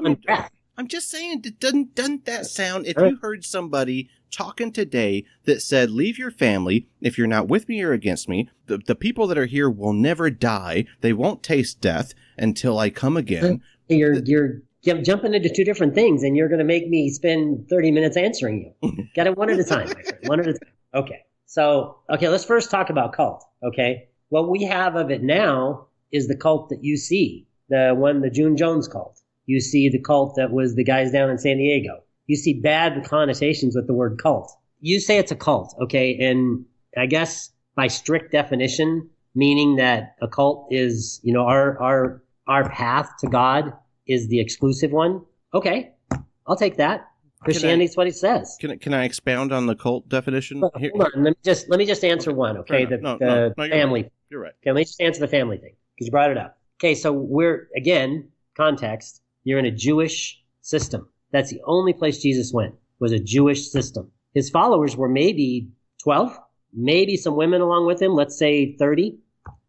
I'm just saying, doesn't that sound, if you heard somebody talking today that said, leave your family, if you're not with me or against me, the people that are here will never die, they won't taste death until I come again. You're jumping into two different things, and you're going to make me spend 30 minutes answering you. Got it one at a time, my friend. One at a time. Okay. So, let's first talk about cult. Okay. What we have of it now is the cult that you see, the June Jones cult. You see the cult that was the guys down in San Diego. You see bad connotations with the word cult. You say it's a cult, okay? And I guess by strict definition, meaning that a cult is, our path to God is the exclusive one. Okay, I'll take that. Christianity is what it says. Can I expound on the cult definition? Hold on, let me just answer one. Okay, the family. You're right. Okay, let me just answer the family thing because you brought it up. Okay, so context. You're in a Jewish system. That's the only place Jesus went, was a Jewish system. His followers were maybe 12, maybe some women along with him. Let's say 30.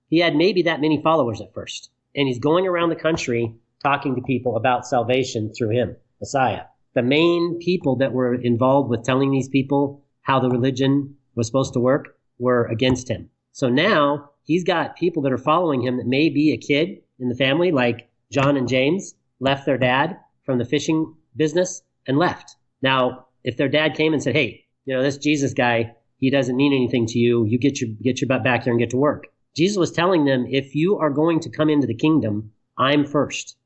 He had maybe that many followers at first, and he's going around the country talking to people about salvation through him, Messiah. The main people that were involved with telling these people how the religion was supposed to work were against him. So now he's got people that are following him that may be a kid in the family, like John and James left their dad from the fishing business and left. Now, if their dad came and said, hey, this Jesus guy, he doesn't mean anything to you. You get your butt back here and get to work. Jesus was telling them, if you are going to come into the kingdom, I'm first.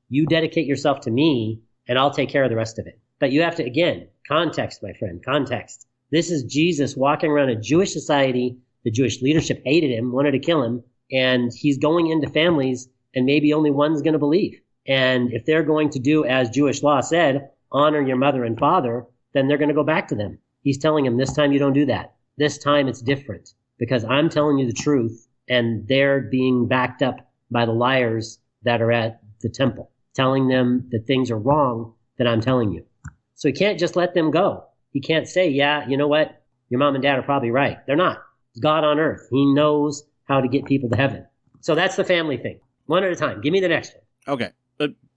You dedicate yourself to me, and I'll take care of the rest of it. But you have to, again, context, my friend, context. This is Jesus walking around a Jewish society. The Jewish leadership hated him, wanted to kill him, and he's going into families, and maybe only one's going to believe. And if they're going to do as Jewish law said, honor your mother and father, then they're going to go back to them. He's telling them, this time you don't do that. This time it's different because I'm telling you the truth, and they're being backed up by the liars that are at the temple, telling them that things are wrong that I'm telling you. So he can't just let them go. He can't say, yeah, you know what? Your mom and dad are probably right. They're not. It's God on earth. He knows how to get people to heaven. So that's the family thing. One at a time. Give me the next one. Okay.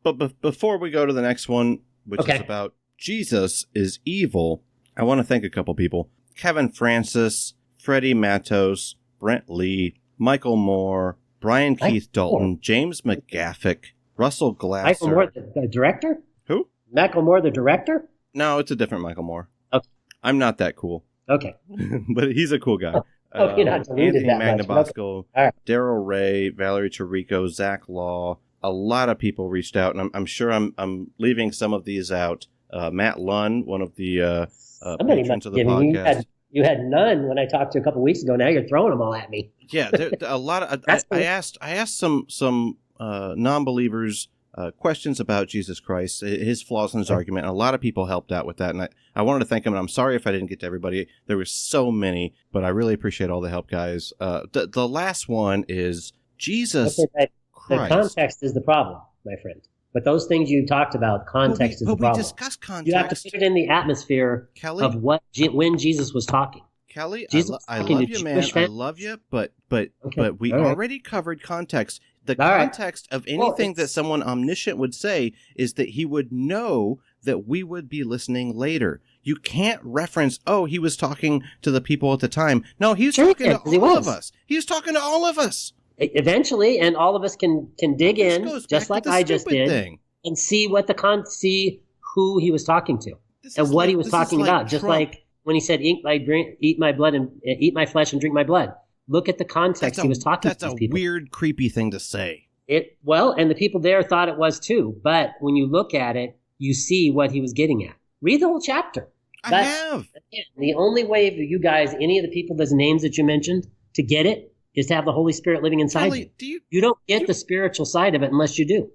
But before we go to the next one, which is about Jesus is evil, I want to thank a couple people. Kevin Francis, Freddie Matos, Brent Lee, Michael Moore, Brian Keith Dalton, James McGaffick, Russell Glasser. Michael Moore, the director? Who? Michael Moore, the director? No, it's a different Michael Moore. Okay. I'm not that cool. Okay. But he's a cool guy. You're not deluded Anthony that much. Magnabosco, All right. Daryl Ray, Valerie Tirico, Zach Law. A lot of people reached out, and I'm sure I'm leaving some of these out. Matt Lunn, one of the patrons of the podcast. You had none when I talked to you a couple weeks ago. Now you're throwing them all at me. Yeah, a lot of. I asked some non-believers questions about Jesus Christ, his flaws in his argument, and a lot of people helped out with that. And I wanted to thank him, and I'm sorry if I didn't get to everybody. There were so many, but I really appreciate all the help, guys. The last one is Jesus Christ. The context is the problem, my friend. But those things you talked about, context is the problem. But we discussed context. You have to put it in the atmosphere Kelly, of when Jesus was talking. Kelly, Jesus I love you, man. I love you, but we already covered context. The context of anything that someone omniscient would say is that he would know that we would be listening later. You can't reference, he was talking to the people at the time. No, he was talking to all of us. He was talking to all of us. Eventually, and all of us can dig in, just like I just did, and see who he was talking to and what he was talking about. Just like when he said, "Eat my blood and eat my flesh and drink my blood." Look at the context he was talking to these people. That's a weird, creepy thing to say. And the people there thought it was too. But when you look at it, you see what he was getting at. Read the whole chapter. I have. The only way for you guys, any of the people, those names that you mentioned, to get it is to have the Holy Spirit living inside you. You don't get the spiritual side of it unless you do.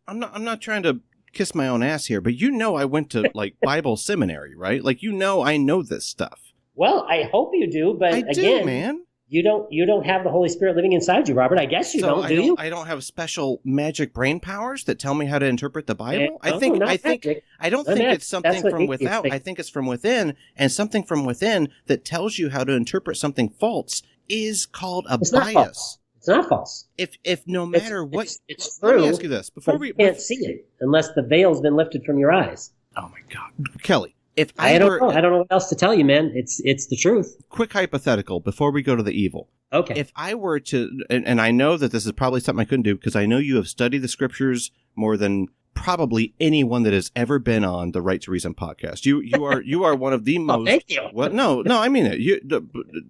I'm not trying to kiss my own ass here, but I went to Bible seminary, right? I know this stuff. Well, I hope you do, but again, man. You don't have the Holy Spirit living inside you, Robert. I guess you don't, do you? I don't have special magic brain powers that tell me how to interpret the Bible. I don't think it's something from without. I think it's from within, and something from within that tells you how to interpret something false is called a bias. It's not false. If no matter what, it's true. Let me ask you this: you can't see it unless the veil's been lifted from your eyes. Oh my God, Kelly. I don't know what else to tell you, man. It's the truth. Quick hypothetical before we go to the evil. Okay. If I were to, and I know that this is probably something I couldn't do because I know you have studied the scriptures more than probably anyone that has ever been on the Right to Reason podcast. You are one of the most. Thank you. Well, no, I mean it.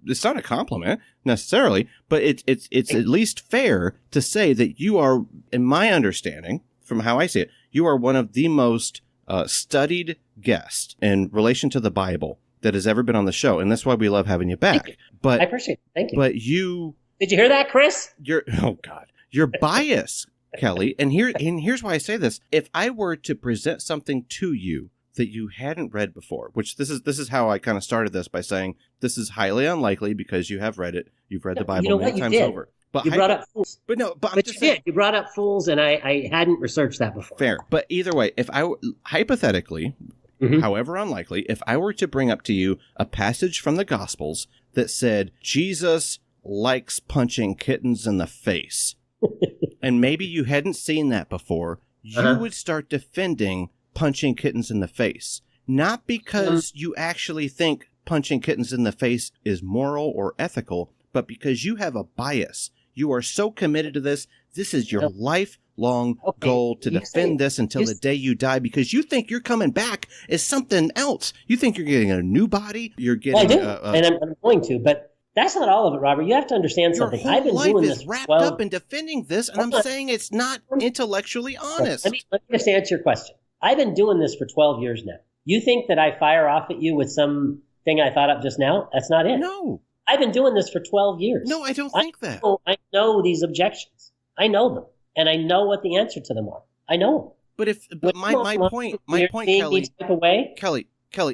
It's not a compliment necessarily, but it's at least fair to say that you are, in my understanding, from how I see it, you are one of the most studied guest in relation to the Bible that has ever been on the show, and that's why we love having you back. But I appreciate it. Thank you. But did you hear that, Chris? Your bias, Kelly, and here's why I say this: if I were to present something to you that you hadn't read before, which this is how I kind of started this by saying this is highly unlikely because you have read it, you've read the Bible many times over. But you brought up fools. But no, but I'm just saying. You brought up fools, and I hadn't researched that before. Fair. But either way, if I hypothetically, however unlikely, if I were to bring up to you a passage from the Gospels that said Jesus likes punching kittens in the face, and maybe you hadn't seen that before, you would start defending punching kittens in the face. Not because you actually think punching kittens in the face is moral or ethical, but because you have a bias. You are so committed to this. This is your lifelong goal to defend this until the day you die because you think you're coming back as something else. You think you're getting a new body. You're getting. Well, I do, and I'm going to, but that's not all of it, Robert. You have to understand something. Your whole life is wrapped up in defending this, and I'm saying it's not intellectually honest. Let me just answer your question. I've been doing this for 12 years now. You think that I fire off at you with some thing I thought up just now? That's not it. No. I've been doing this for 12 years. No, I don't think that. I know these objections. I know them. And I know what the answer to them are. I know them. But my point, Kelly,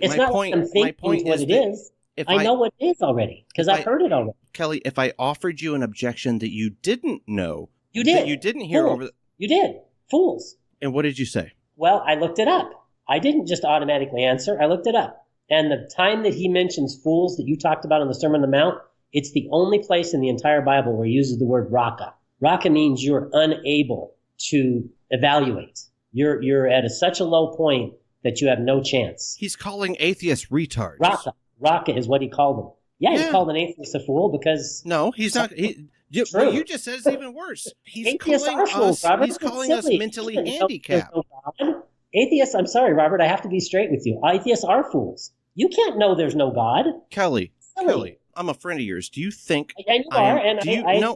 it's not what I'm thinking what it is. I know what it is already because I've heard it already. Kelly, if I offered you an objection that you didn't know, you did. That you didn't hear over. You did. Fools. And what did you say? Well, I looked it up. I didn't just automatically answer. I looked it up. And the time that he mentions fools that you talked about in the Sermon on the Mount, it's the only place in the entire Bible where he uses the word raka. Raka means you're unable to evaluate. You're at such a low point that you have no chance. He's calling atheists retards. Raka is what he called them. Yeah, he called an atheist a fool because... No, he's not... What you just said is even worse. He's calling us mentally handicapped. Atheists, I'm sorry, Robert, I have to be straight with you. Atheists are fools. You can't know there's no God. Kelly, I'm a friend of yours. Do you think you are? And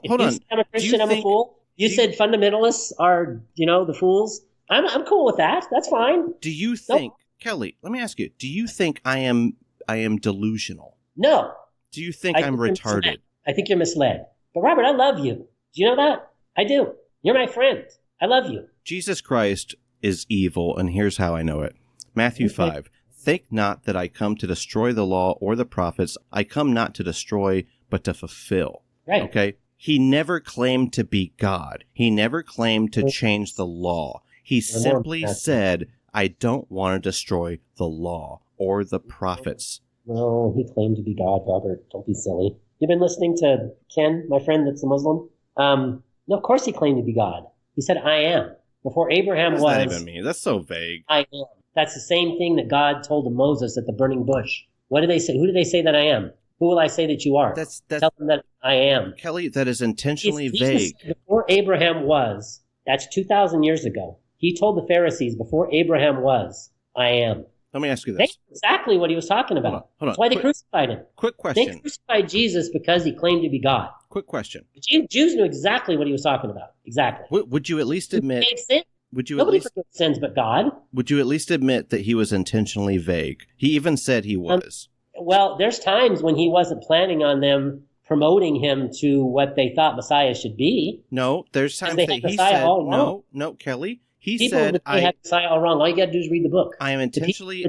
hold on. I'm a Christian, I'm a fool. You said fundamentalists are, the fools. I'm cool with that. That's fine. Do you think, Kelly, let me ask you, do you think I am I am delusional? No. Do you think I'm retarded? I think you're misled. But Robert, I love you. Do you know that? I do. You're my friend. I love you. Jesus Christ is evil, and here's how I know it. Matthew 5. Think not that I come to destroy the law or the prophets. I come not to destroy, but to fulfill. Right. Okay? He never claimed to be God. He never claimed to change the law. He simply said, I don't want to destroy the law or the prophets. No, he claimed to be God, Robert. Don't be silly. You've been listening to Ken, my friend that's a Muslim? No, of course he claimed to be God. He said, I am. Before Abraham was... What does that even mean? That's so vague. I am. That's the same thing that God told to Moses at the burning bush. What do they say? Who do they say that I am? Who will I say that you are? Tell them that I am. Kelly, that is intentionally vague. Before Abraham was, that's 2,000 years ago. He told the Pharisees, before Abraham was, I am. Let me ask you this. That's exactly what he was talking about. Hold on. That's why they crucified him. Quick question. They crucified Jesus because he claimed to be God. Quick question. The Jews knew exactly what he was talking about. Exactly. Would you at least admit... Nobody forgives sins but God. Would you at least admit that he was intentionally vague? He even said he was. Well, there's times when he wasn't planning on them promoting him to what they thought Messiah should be. No, there's times that he said, no, Kelly. He said, I had Messiah all wrong. All you got to do is read the book. I am intentionally...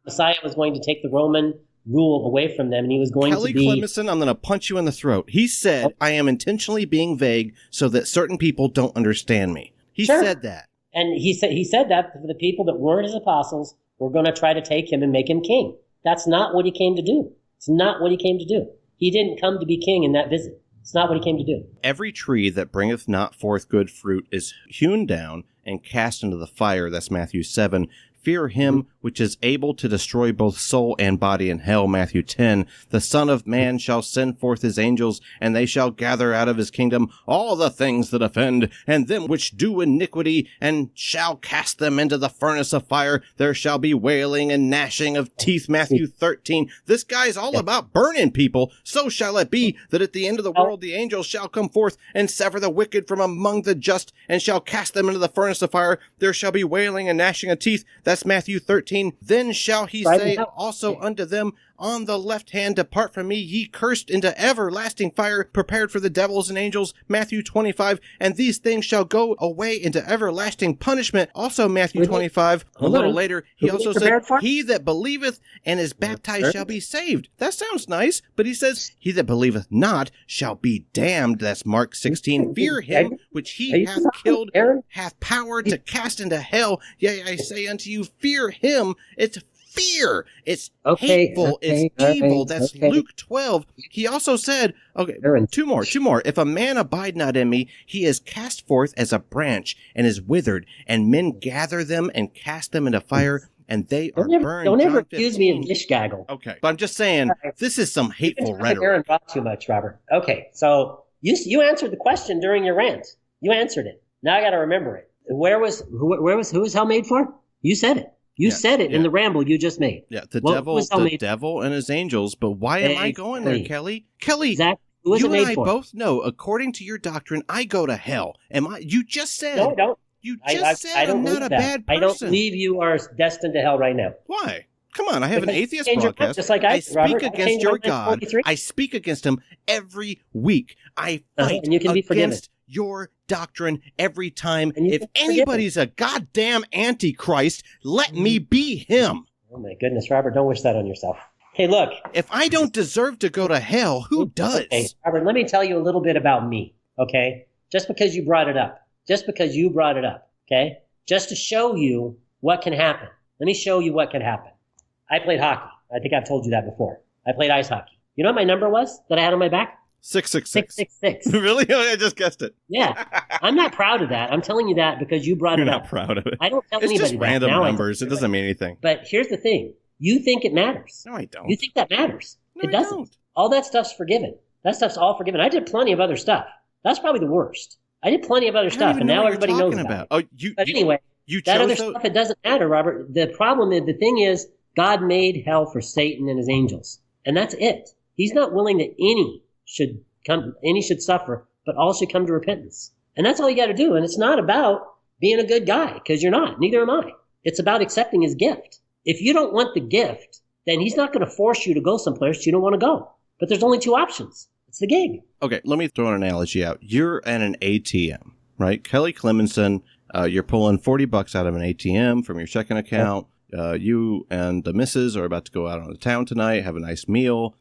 Messiah was going to take the Roman rule away from them, and he was going to be... Kelly Clemensen, I'm going to punch you in the throat. He said, I am intentionally being vague so that certain people don't understand me. He said that. And he said that for the people that weren't his apostles were going to try to take him and make him king. That's not what he came to do. It's not what he came to do. He didn't come to be king in that visit. It's not what he came to do. Every tree that bringeth not forth good fruit is hewn down and cast into the fire. That's Matthew 7. Fear him which is able to destroy both soul and body in hell. Matthew 10. The Son of Man shall send forth his angels, and they shall gather out of his kingdom all the things that offend, and them which do iniquity, and shall cast them into the furnace of fire. There shall be wailing and gnashing of teeth. Matthew 13. This guy's all about burning people. So shall it be that at the end of the world the angels shall come forth and sever the wicked from among the just, and shall cast them into the furnace of fire. There shall be wailing and gnashing of teeth. That's Matthew 13. Then shall he say also unto them on the left hand, Depart from me, ye cursed, into everlasting fire, prepared for the devils and angels. Matthew 25. And these things shall go away into everlasting punishment. Also Matthew 25. A little later, he also said, He that believeth and is baptized shall be saved. That sounds nice, but he says, He that believeth not shall be damned. That's Mark 16. Fear him which he hath killed, hath power to cast into hell. Yea, I say unto you, fear him. It's fear. It's hateful. It's evil. That's Luke 12. He also said, two more. If a man abide not in me, he is cast forth as a branch and is withered, and men gather them and cast them into fire, and they are burned. Don't ever accuse me of dish gaggle. Okay. But I'm just saying, this is some hateful rhetoric. Aaron brought too much, Robert. Okay. So you answered the question during your rant. You answered it. Now I got to remember it. Who was hell made for? You said it. You said it in the ramble you just made. Yeah, the devil and his angels. But why am I going there, Kelly? Kelly, exactly. You and I both know, according to your doctrine, I go to hell. You just said... No, I don't. You just said I'm not a bad person. I don't believe you are destined to hell right now. Why? Come on, I have an atheist broadcast. Just like I speak against your God. I speak against him every week. I fight and you can be forgiven. Your doctrine every time. If anybody's a goddamn antichrist, let me be him. Oh my goodness, Robert, don't wish that on yourself. Hey, look. If I don't deserve to go to hell, who does? Okay, Robert, let me tell you a little bit about me, okay? Just because you brought it up. Okay? Just to show you what can happen. Let me show you what can happen. I played hockey. I think I've told you that before. I played ice hockey. You know what my number was that I had on my back? 666. 666. Really? I just guessed it. Yeah. I'm not proud of that. I'm telling you that because you brought it up. You're not proud of it. I don't tell anybody that. It's just random numbers. It doesn't mean anything. But here's the thing. You think it matters. No, I don't. You think that matters. No, it doesn't. I don't. All that stuff's forgiven. That stuff's all forgiven. I did plenty of other stuff. That's probably the worst. I did plenty of other stuff, and now everybody knows about it. But anyway, that other stuff, it doesn't matter, Robert. The problem is, the thing is, God made hell for Satan and his angels. And that's it. He's not willing that any should suffer, but all should come to repentance. And that's all you got to do. And it's not about being a good guy, because you're not. Neither am I. It's about accepting his gift. If you don't want the gift, then he's not going to force you to go someplace you don't want to go. But there's only two options. It's the gig. Okay, let me throw an analogy out. You're at an ATM, right? Kelly Clemensen, you're pulling $40 out of an ATM from your checking account. You and the missus are about to go out on the town tonight, have a nice meal.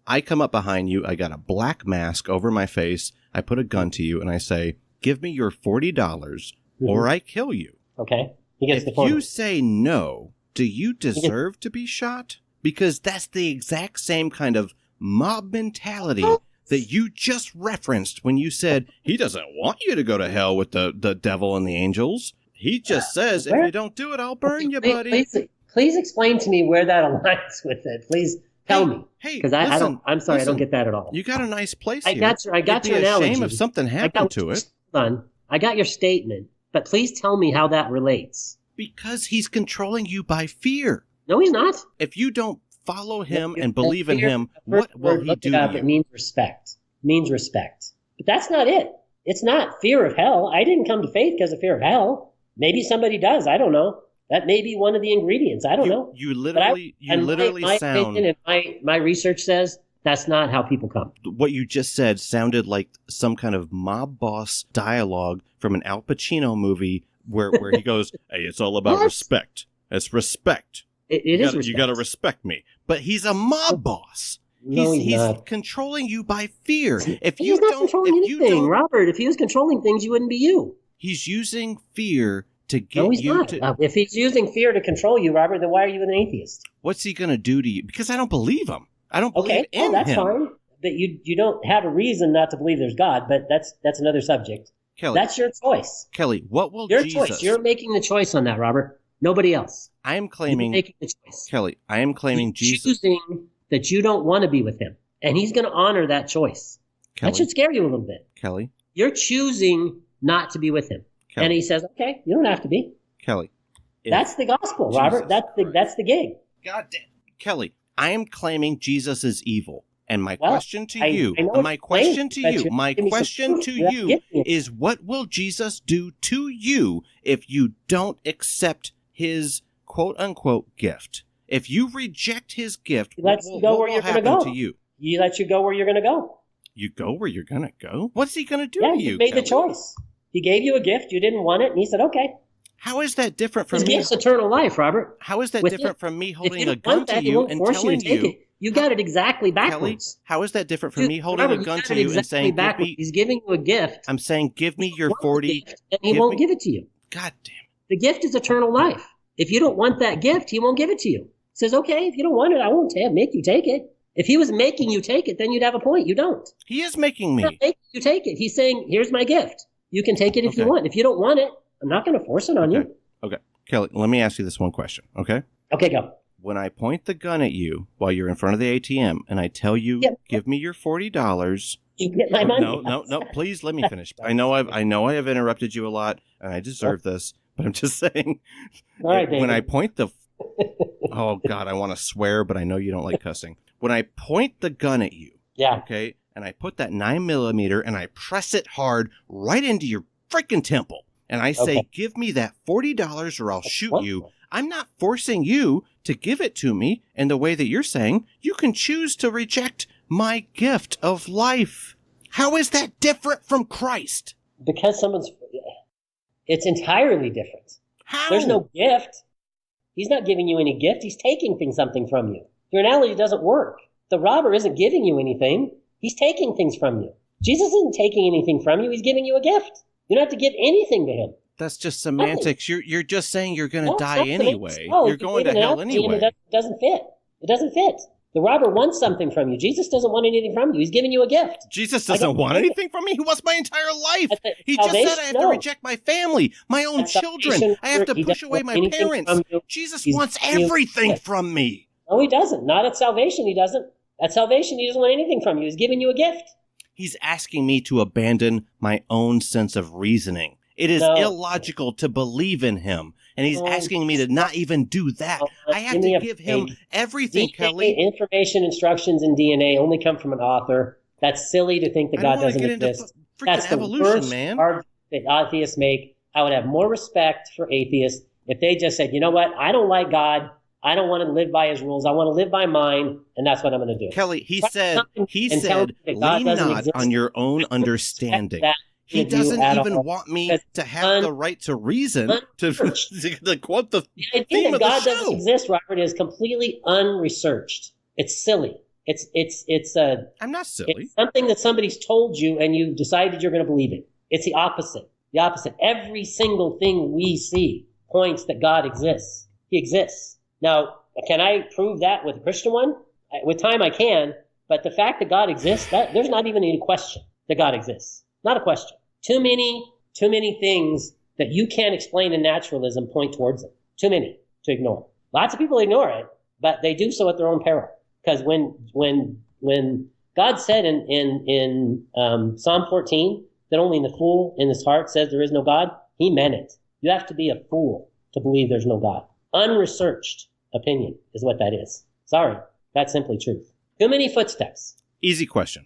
I come up behind you. I got a black mask over my face. I put a gun to you, and I say, give me your $40 or I kill you. Okay. He gets If you say no, do you deserve to be shot? Because that's the exact same kind of mob mentality that you just referenced when you said he doesn't want you to go to hell with the devil and the angels. He just says, if you don't do it, I'll burn you, buddy. Please explain to me where that aligns with it. Please tell me. Hey, because I'm sorry, I don't get that at all. You got a nice place I here. got your analogy. Shame if something happened to it. Son, I got your statement, but please tell me how that relates. Because he's controlling you by fear. No, he's not. If you don't follow him and believe in him, what will he do to you? It means respect. It means respect. But that's not it. It's not fear of hell. I didn't come to faith because of fear of hell. Maybe somebody does. I don't know. That may be one of the ingredients. I don't know. You literally my sound. Opinion and my research says that's not how people come. What you just said sounded like some kind of mob boss dialogue from an Al Pacino movie where he goes, "Hey, it's all about respect. It's respect. It is respect. You got to respect me." But he's a mob boss. No, he's not. Controlling you by fear. If He's you not don't, controlling if anything, you don't, Robert. If he was controlling things, you wouldn't be you. He's using fear to get No, he's you not. to. If he's using fear to control you, Robert, then why are you an atheist? What's he going to do to you? Because I don't believe him. I don't believe in that's him. fine. But you don't have a reason not to believe there's God, but that's another subject. Kelly, That's your choice. Kelly, what will Your Jesus? choice. You're making the choice on that, Robert. Nobody else. I am claiming. You're making the choice. Kelly, I am claiming He's Jesus. choosing that you don't want to be with him, and he's going to honor that choice. Kelly, That should scare you a little bit. Kelly, You're choosing not to be with him, Kelly, and he says, "Okay, you don't have to be." Kelly. That's the gospel, Robert. That's the gig. God damn. Kelly, I am claiming Jesus is evil. And my Well, question to I you, know my it's question to plain, but you, you're my giving me some question proof. to You're not you getting it. is what will Jesus do to you if you don't accept his quote unquote gift? If you reject his gift, He what lets you go where will you're going to happen go. to you? He lets you go where you're going to go. You go where you're going to go? What's he going to do Yeah, to you you, made Kelly? the choice. He gave you a gift. You didn't want it, and he said, "Okay." How is that different from His me? gift's eternal life, Robert. How is that With different it, from me If holding you a don't gun want to that, he you won't and force you telling to take you? it. You got it exactly Kelly, backwards. how is that different from me holding Robert, a gun got to it you and exactly saying, give backwards. me, He's giving you a gift. I'm saying, give me your You want the 40, gift, and he give won't me- give it to you. God damn it. The gift is eternal life. If you don't want that gift, he won't give it to you. He says, "Okay, if you don't want it, I won't make you take it." If he was making you take it, then you'd have a point. You don't. He is making He's me. not making you take it. He's saying, "Here's my gift. You can take it if you Okay. want. If you don't want it, I'm not going to force it on you." Okay. Kelly, let me ask you this one question, okay? Okay, go. When I point the gun at you while you're in front of the ATM and I tell you, Yep. give me your $40. You get my money. No, please let me finish. I know I have interrupted you a lot and I deserve this, but I'm just saying All right, when I David. point the oh God, I want to swear, but I know you don't like cussing. When I point the gun at you, Yeah. okay, and I put that 9mm and I press it hard right into your freaking temple, and I say, Okay. give me that $40 or I'll shoot What? you. I'm not forcing you to give it to me in the way that you're saying. You can choose to reject my gift of life. How is that different from Christ? Because it's entirely different. How? There's no gift. He's not giving you any gift. He's taking something from you. Your analogy doesn't work. The robber isn't giving you anything. He's taking things from you. Jesus isn't taking anything from you. He's giving you a gift. You don't have to give anything to him. That's just semantics. You're just saying you're going to No, die it's not anyway. semantics. No, You're if you going give to an hell analogy and anyway. It doesn't fit. It doesn't fit. The robber wants something from you. Jesus doesn't want anything from you. He's giving you a gift. Jesus I doesn't don't want think- anything from me. He wants my entire life. At the He just said salvation, I have to no. reject my family, my own At children. salvation, I have to he push doesn't away want my anything parents. from you. Jesus He's wants giving you a everything gift. from me. No, he doesn't. Not at salvation, he doesn't. At salvation, he doesn't want anything from you. He's giving you a gift. He's asking me to abandon my own sense of reasoning. It is No. illogical to believe in him. And he's No. asking me to not even do that. No, I have give me to a give him break. everything, DNA, Kelly. information, instructions, and DNA only come from an author. That's silly to think that I don't God wanna doesn't get into exist. freaking That's the evolution, worst man. argument that atheists make. I would have more respect for atheists if they just said, "You know what? I don't like God. I don't want to live by his rules. I want to live by mine, and that's what I'm going to do. Kelly, he Try said, to come and tell me that God lean doesn't not exist. on your own understanding. That He of you doesn't at even all. want me Because to have the right to reason, to quote the The idea theme that of God the doesn't show. exist, Robert, is completely unresearched. It's silly. I'm not silly. It's something that somebody's told you and you've decided you're going to believe it. It's the opposite. The opposite. Every single thing we see points that God exists. He exists. Now, can I prove that with a Christian one? With time I can, but the fact that God exists, there's not even any question that God exists. Not a question. Too many things that you can't explain in naturalism point towards it. Too many to ignore. Lots of people ignore it, but they do so at their own peril. Because when God said in Psalm 14 that only the fool in his heart says there is no God, he meant it. You have to be a fool to believe there's no God. Unresearched opinion is what that is. Sorry, that's simply truth. Too many footsteps. Easy question.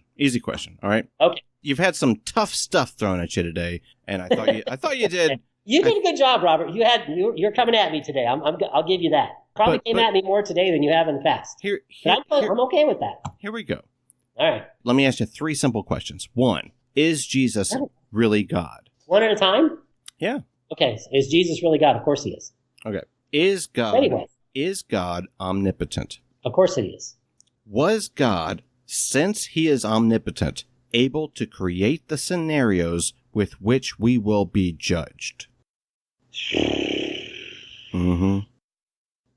All right. Okay. You've had some tough stuff thrown at you today, and I thought you did. You did a good job, Robert. You're coming at me today. I'll give you that. Probably came at me more today than you have in the past. I'm okay with that. Here we go. All right. Let me ask you 3 simple questions. 1, is Jesus really God? One at a time? Yeah. Okay. So is Jesus really God? Of course he is. Okay. Is God omnipotent? Of course he is. Was God, since he is omnipotent, able to create the scenarios with which we will be judged? Mm-hmm.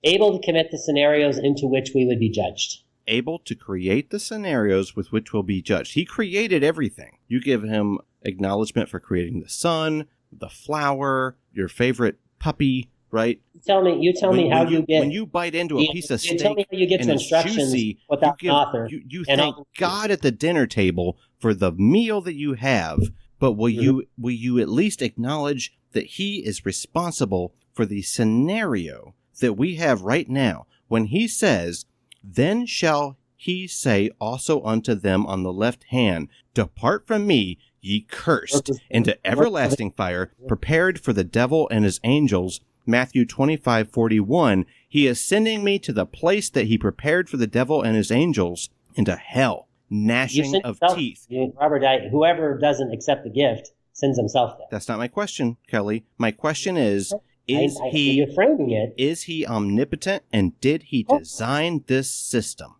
Able to commit the scenarios into which we would be judged. Able to create the scenarios with which we'll be judged. He created everything. You give him acknowledgement for creating the sun, the flower, your favorite puppy, right? You tell me how you get. When you bite into a piece of steak, tell me how you get to instructions juicy, without an author. You thank God at the dinner table for the meal that you have, but will you at least acknowledge that he is responsible for the scenario that we have right now when he says, "Then shall he say also unto them on the left hand, Depart from me, ye cursed, into everlasting fire, prepared for the devil and his angels." Matthew 25:41. He is sending me to the place that he prepared for the devil and his angels, into hell, gnashing of teeth. Robert, whoever doesn't accept the gift sends himself there. That's not my question, Kelly. My question is you're framing it. Is he omnipotent, and did he design this system?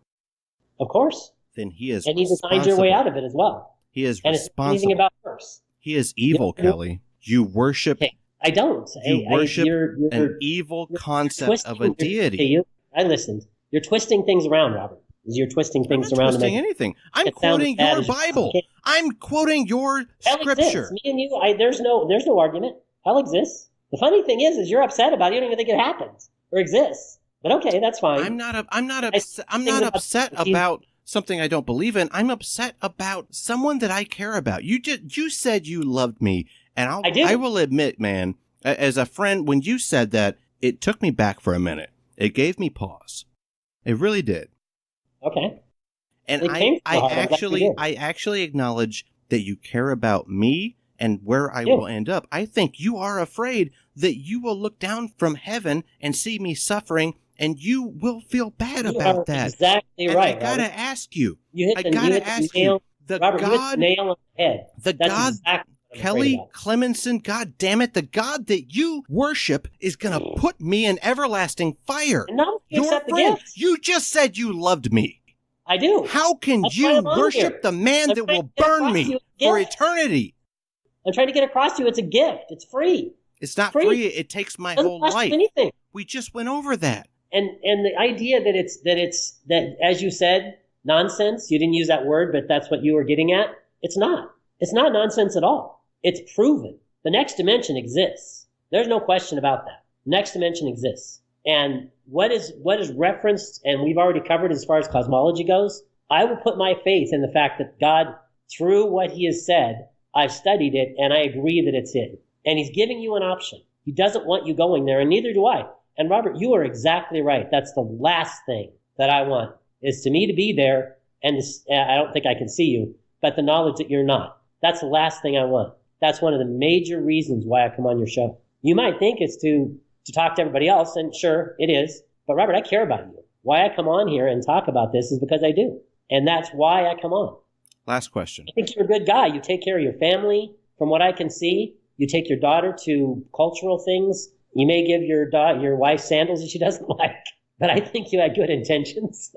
Of course. Then he is and he designed your way out of it as well. He is and responsible. It's anything about first. He is evil, Kelly. You worship. Okay. I don't. You worship an evil concept of a deity. I listened. You're twisting things around, Robert. You're twisting things I'm not around. Twisting anything. I'm quoting your Bible. I'm quoting your scripture. Exists. Me and you. There's no argument. Hell exists. The funny thing is you're upset about it. You don't even think it happens or exists. But okay, that's fine. I'm not upset about something I don't believe in. I'm upset about someone that I care about. You said you loved me. And I will admit, man, as a friend, when you said that, it took me back for a minute. It gave me pause. It really did. Okay. And I actually acknowledge that you care about me and where I will end up. I think you are afraid that you will look down from heaven and see me suffering, and you will feel bad about that. Exactly and right. I gotta ask you. You hit the nail on the head. The That's God. exactly Kelly Clemensen, God damn it, the God that you worship is going to put me in everlasting fire. No, you accept the friend, gift. you just said you loved me. I do. How can you worship the man that will burn me for eternity? I'm trying to get across to you. It's a gift. It's free. It's not free. It takes my whole life. Anything. We just went over that. And the idea that as you said, nonsense. You didn't use that word, but that's what you were getting at. It's not. It's not nonsense at all. It's proven. The next dimension exists. There's no question about that. Next dimension exists. And what is referenced, and we've already covered as far as cosmology goes, I will put my faith in the fact that God, through what he has said, I've studied it, and I agree that it's it. And he's giving you an option. He doesn't want you going there, and neither do I. And Robert, you are exactly right. That's the last thing that I want, is to me to be there, and I don't think I can see you, but the knowledge that you're not. That's the last thing I want. That's one of the major reasons why I come on your show. You might think it's to talk to everybody else, and sure, it is. But But Robert, I care about you. Why I come on here and talk about this is because I do. And that's why I come on. Last question. I think you're a good guy. You take care of your family. From what I can see, you take your daughter to cultural things. You may give your wife sandals that she doesn't like. But I think you had good intentions.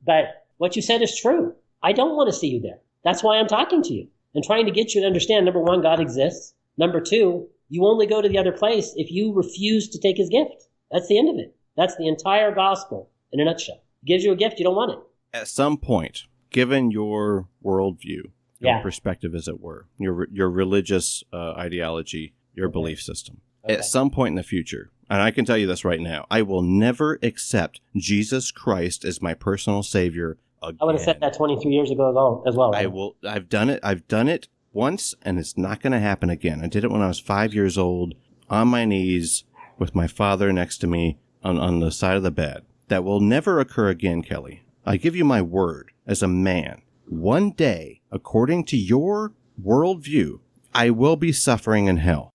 But what you said is true. I don't want to see you there. That's why I'm talking to you and trying to get you to understand, number one, God exists. Number two, you only go to the other place if you refuse to take his gift. That's the end of it. That's the entire gospel in a nutshell. He gives you a gift, you don't want it. At some point, given your worldview, your perspective, as it were, your religious ideology, your belief system, at some point in the future, and I can tell you this right now, I will never accept Jesus Christ as my personal savior again. I would have said that 23 years ago as well. Right? I've done it. I've done it once, and it's not going to happen again. I did it when I was 5 years old, on my knees, with my father next to me on the side of the bed. That will never occur again, Kelly. I give you my word as a man. One day, according to your worldview, I will be suffering in hell.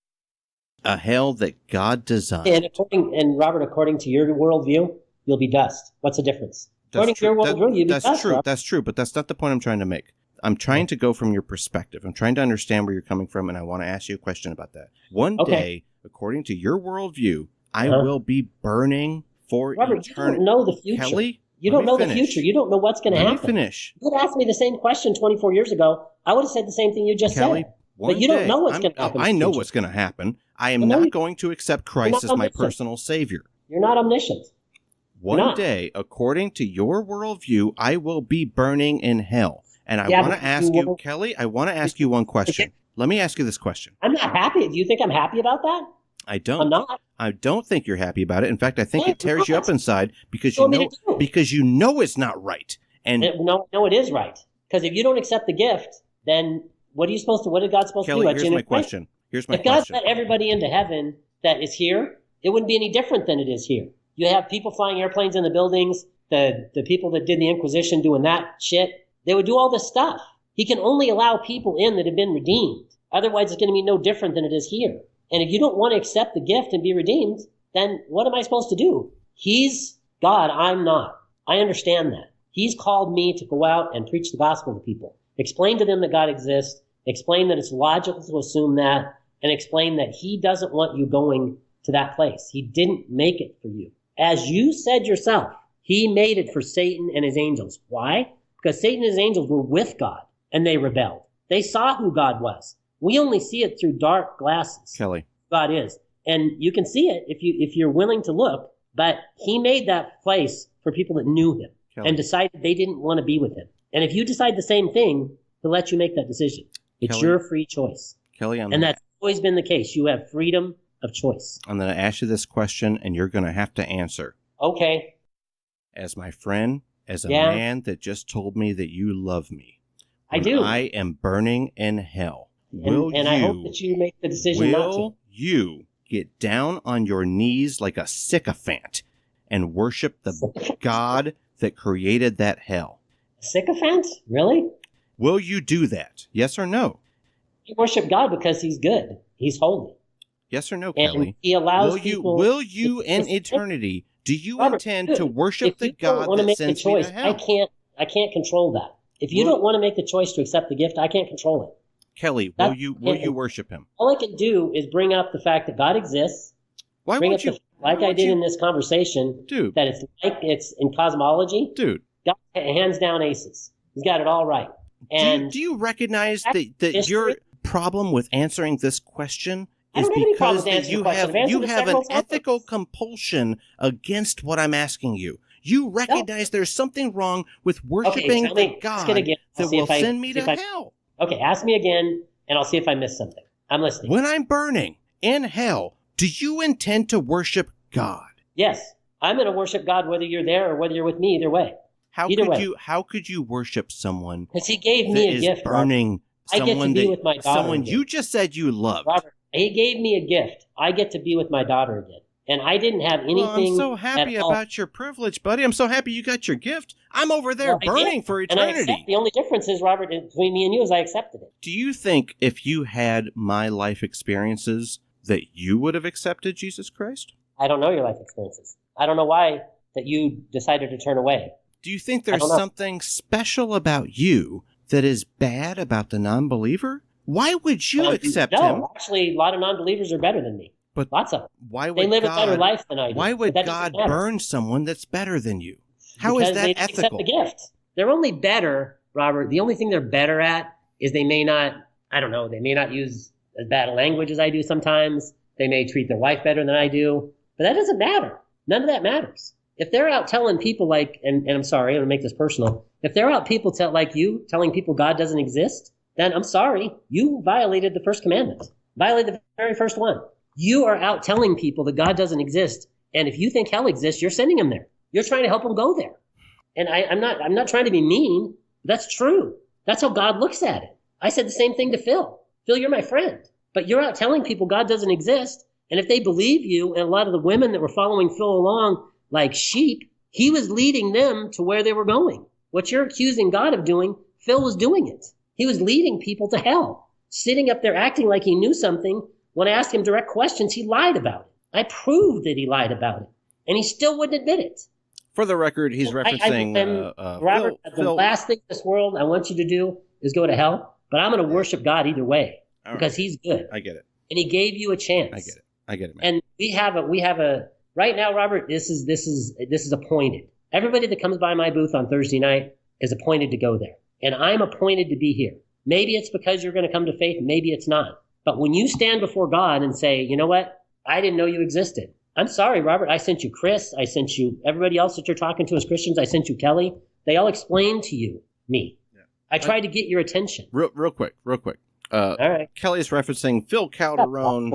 A hell that God designed. And Robert, according to your worldview, you'll be dust. What's the difference? According to your worldview, you'll be dust. That's true. Robert. That's true, but that's not the point I'm trying to make. I'm trying to go from your perspective. I'm trying to understand where you're coming from, and I want to ask you a question about that. One day, according to your worldview, I will be burning for Robert, eternity. you don't know the future. Kelly, you don't know the future. You don't know what's going to happen. Let me finish. You would ask me the same question 24 years ago. I would have said the same thing you just Kelly, said. But you don't know what's going to happen. I know what's going to happen. I am not going to accept Christ as my personal savior. You're not omniscient. One day, according to your worldview, I will be burning in hell. And I want to ask you, Kelly, I want to ask you one question. Let me ask you this question. I'm not happy. Do you think I'm happy about that? I don't. I'm not. I don't think you're happy about it. In fact, I think it tears you up inside because you know it's not right. And no, it is right. Because if you don't accept the gift, then what did God supposed Kelly, to do? Here's my question. If God let everybody into heaven that is here, it wouldn't be any different than it is here. You have people flying airplanes in the buildings, the people that did the Inquisition doing that shit. They would do all this stuff. He can only allow people in that have been redeemed. Otherwise, it's going to be no different than it is here. And if you don't want to accept the gift and be redeemed, then what am I supposed to do? He's God. I'm not. I understand that. He's called me to go out and preach the gospel to people. Explain to them that God exists. Explain that it's logical to assume that. And explain that he doesn't want you going to that place. He didn't make it for you. As you said yourself, he made it for Satan and his angels. Why? Because Satan and his angels were with God, and they rebelled. They saw who God was. We only see it through dark glasses. Kelly. God is. And you can see it if you're willing to look, but he made that place for people that knew him and decided they didn't want to be with him. And if you decide the same thing, he'll let you make that decision. It's your free choice. Kelly, that's always been the case. You have freedom of choice. I'm going to ask you this question, and you're going to have to answer. Okay. As my friend, as a man that just told me that you love me. I do. I am burning in hell. I hope that you make the decision not to. Will you get down on your knees like a sycophant and worship the God that created that hell? Sycophant? Really? Will you do that? Yes or no? You worship God because he's good. He's holy. Yes or no, Kelly? And he allows people... Will you in eternity, do you intend to worship the God that sends me to hell? I can't control that. If you don't want to make the choice to accept the gift, I can't control it. Kelly, will you worship him? All I can do is bring up the fact that God exists. Why won't you? Like I did in this conversation, dude. That it's in cosmology. Dude. God, hands down aces. He's got it all right. And do you recognize that your problem with answering this question is because you have an ethical compulsion against what I'm asking you? You recognize there's something wrong with worshiping the God that will send me to hell. Okay, ask me again, and I'll see if I missed something. I'm listening. When I'm burning in hell, do you intend to worship God? Yes. I'm going to worship God whether you're there or whether you're with me, either way. How could you worship someone because he gave me a gift, burning Robert. I get to be with my daughter someone again. You just said you loved. Robert, he gave me a gift. I get to be with my daughter again. And I didn't have anything. Well, I'm so happy about your privilege, buddy. I'm so happy you got your gift. I'm over there burning for eternity. The only difference is, Robert, between me and you is I accepted it. Do you think if you had my life experiences that you would have accepted Jesus Christ? I don't know your life experiences. I don't know why that you decided to turn away. Do you think there's something special about you that is bad about the non-believer? Why would you accept him? No, actually, a lot of non-believers are better than me. But lots of them. Why would they live God, a better life than I do. Why would God burn someone that's better than you? How is that they ethical? accept the gift. They're only better, Robert. The only thing they're better at is they may not use as bad a language as I do sometimes. They may treat their wife better than I do. But that doesn't matter. None of that matters. If they're out telling people and I'm sorry, I'm going to make this personal. If they're out telling people God doesn't exist, then I'm sorry, you violated the first commandment. Violated the very first one. You are out telling people that God doesn't exist. And if you think hell exists, you're sending them there. You're trying to help them go there. And I'm not trying to be mean. That's true. That's how God looks at it. I said the same thing to Phil. Phil, you're my friend. But you're out telling people God doesn't exist. And if they believe you, and a lot of the women that were following Phil along like sheep, he was leading them to where they were going. What you're accusing God of doing, Phil was doing it. He was leading people to hell. Sitting up there acting like he knew something. When I asked him direct questions, he lied about it. I proved that he lied about it. And he still wouldn't admit it. For the record, he's referencing... Robert, the last thing in this world I want you to do is go to hell. But I'm going to worship God either way. Because he's good. I get it. And he gave you a chance. I get it, man. And we have a right now, Robert, this is appointed. Everybody that comes by my booth on Thursday night is appointed to go there. And I'm appointed to be here. Maybe it's because you're going to come to faith, maybe it's not. But when you stand before God and say, you know what? I didn't know you existed. I'm sorry, Robert. I sent you Chris. I sent you everybody else that you're talking to as Christians. I sent you Kelly. They all explained to you me. Yeah. I tried to get your attention. Real quick. All right. Kelly's referencing Phil Calderon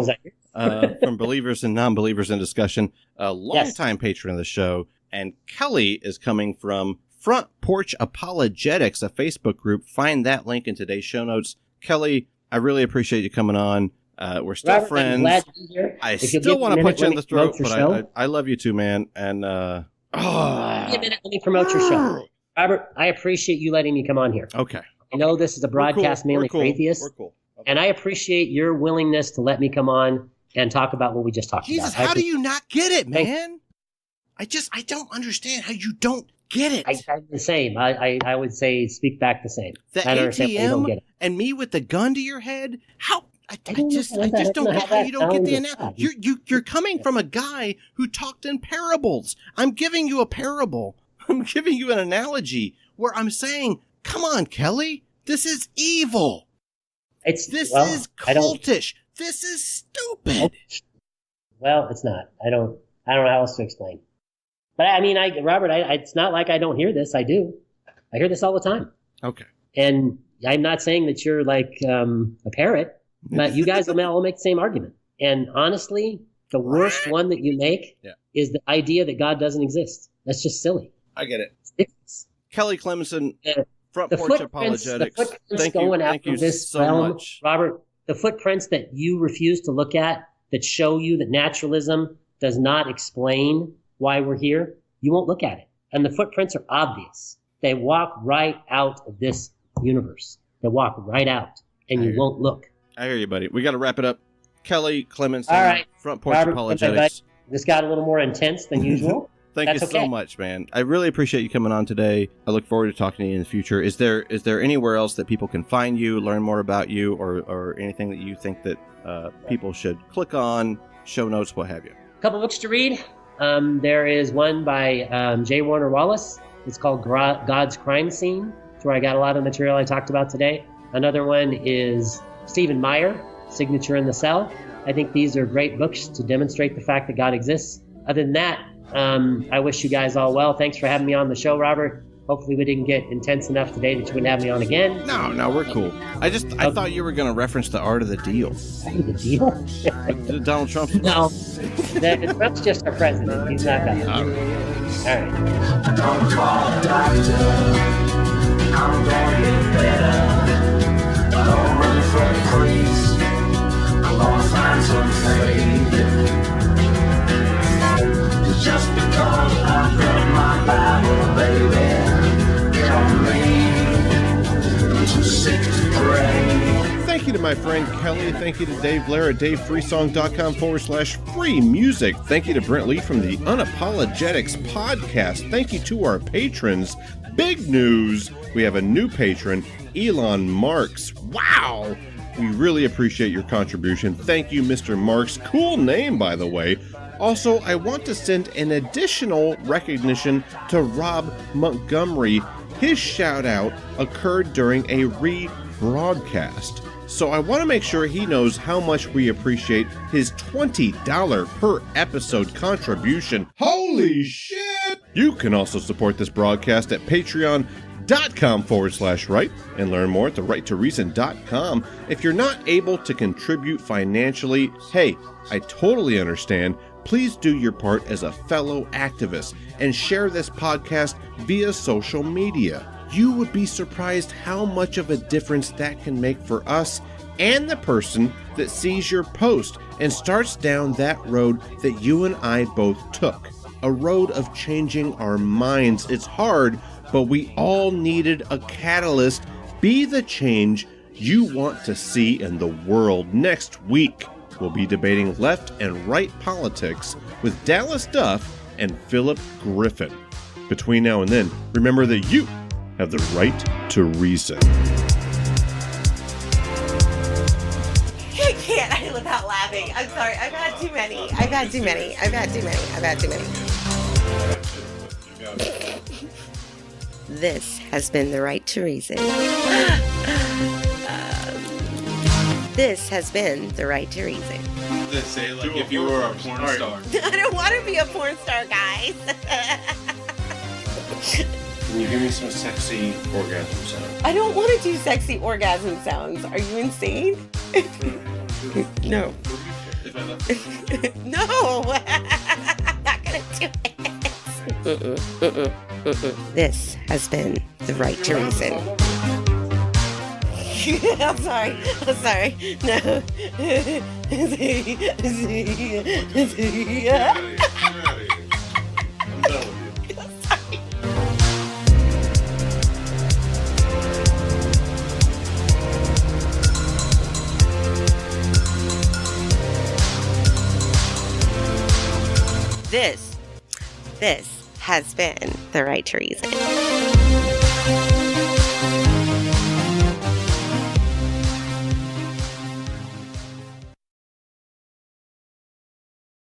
from Believers and Non-Believers in Discussion, a longtime patron of the show. And Kelly is coming from Front Porch Apologetics, a Facebook group. Find that link in today's show notes. Kelly, I really appreciate you coming on. We're still Robert, friends. I'm glad to be here. I still want to put you in the throat, but I love you too, man. And give me a minute. Let me promote your show. Robert, I appreciate you letting me come on here. Okay. I know this is a broadcast mainly for atheists. We're cool. Okay. And I appreciate your willingness to let me come on and talk about what we just talked Jesus, about. how do you not get it, man? I don't understand how you don't get it. I'm the same. I would say speak back the same. The ATM and me with the gun to your head? How? I just don't get how you don't get the analogy. You're coming from a guy who talked in parables. I'm giving you a parable. I'm giving you an analogy where I'm saying, come on, Kelly, this is evil. This is cultish. This is stupid. Well, it's not. I don't know how else to explain. But I mean, Robert, it's not like I don't hear this. I do. I hear this all the time. Okay. And I'm not saying that you're like a parrot, but you guys will all make the same argument. And honestly, the worst one that you make is the idea that God doesn't exist. That's just silly. I get it. Kelly Clemensen, Front Porch Apologetics. Thank you so much. Robert, the footprints that you refuse to look at that show you that naturalism does not explain why we're here, you won't look at it. And the footprints are obvious. They walk right out of this universe. They walk right out, and you won't look. I hear you, buddy. We got to wrap it up. Kelly Clemensen, all right. Front Porch Robert, Apologetics. This got a little more intense than usual. Thank you so much, man. I really appreciate you coming on today. I look forward to talking to you in the future. Is there anywhere else that people can find you, learn more about you, or anything that you think that people should click on, show notes, what have you? A couple books to read. There is one by J. Warner Wallace. It's called God's Crime Scene. It's where I got a lot of material I talked about today. Another one is Stephen Meyer, Signature in the Cell. I think these are great books to demonstrate the fact that God exists. Other than that, I wish you guys all well. Thanks for having me on the show, Robert. Hopefully we didn't get intense enough today that you wouldn't have me on again. No, we're cool. I thought you were going to reference The Art of the Deal. The Deal? Donald Trump's No. Trump's just our president. He's not God. All right. Don't call the doctor. I'm gonna get better. Don't run from the priest. I'm gonna find some faith. Just because I've read my Bible, baby, don't mean I'm too sick to pray. Thank Thank you to my friend Kelly. Thank you to Dave Blair at davefreesong.com/free music. Thank you to Brent Lee from the Unapologetics podcast. Thank you to our patrons. Big news! We have a new patron, Elon Marks. Wow! We really appreciate your contribution. Thank you, Mr. Marks. Cool name, by the way. Also, I want to send an additional recognition to Rob Montgomery. His shout-out occurred during a rebroadcast. So I want to make sure he knows how much we appreciate his $20 per episode contribution. Holy shit! You can also support this broadcast at patreon.com/right and learn more at therighttoreason.com. If you're not able to contribute financially, hey, I totally understand. Please do your part as a fellow activist and share this podcast via social media. You would be surprised how much of a difference that can make for us and the person that sees your post and starts down that road that you and I both took. A road of changing our minds. It's hard, but we all needed a catalyst. Be the change you want to see in the world. Next week, we'll be debating left and right politics with Dallas Duff and Philip Griffin. Between now and then, remember that you have the right to reason. I can't without laughing. I'm sorry. I've had too many. This has been The Right to Reason. This has been The Right to Reason. Say like if you were a porn star. I don't want to be a porn star, guys. Can you give me some sexy orgasm sounds? I don't want to do sexy orgasm sounds. Are you insane? No. No. I'm not going to do it. This has been The Right to Reason. I'm sorry. No. This has been The Right to Reason.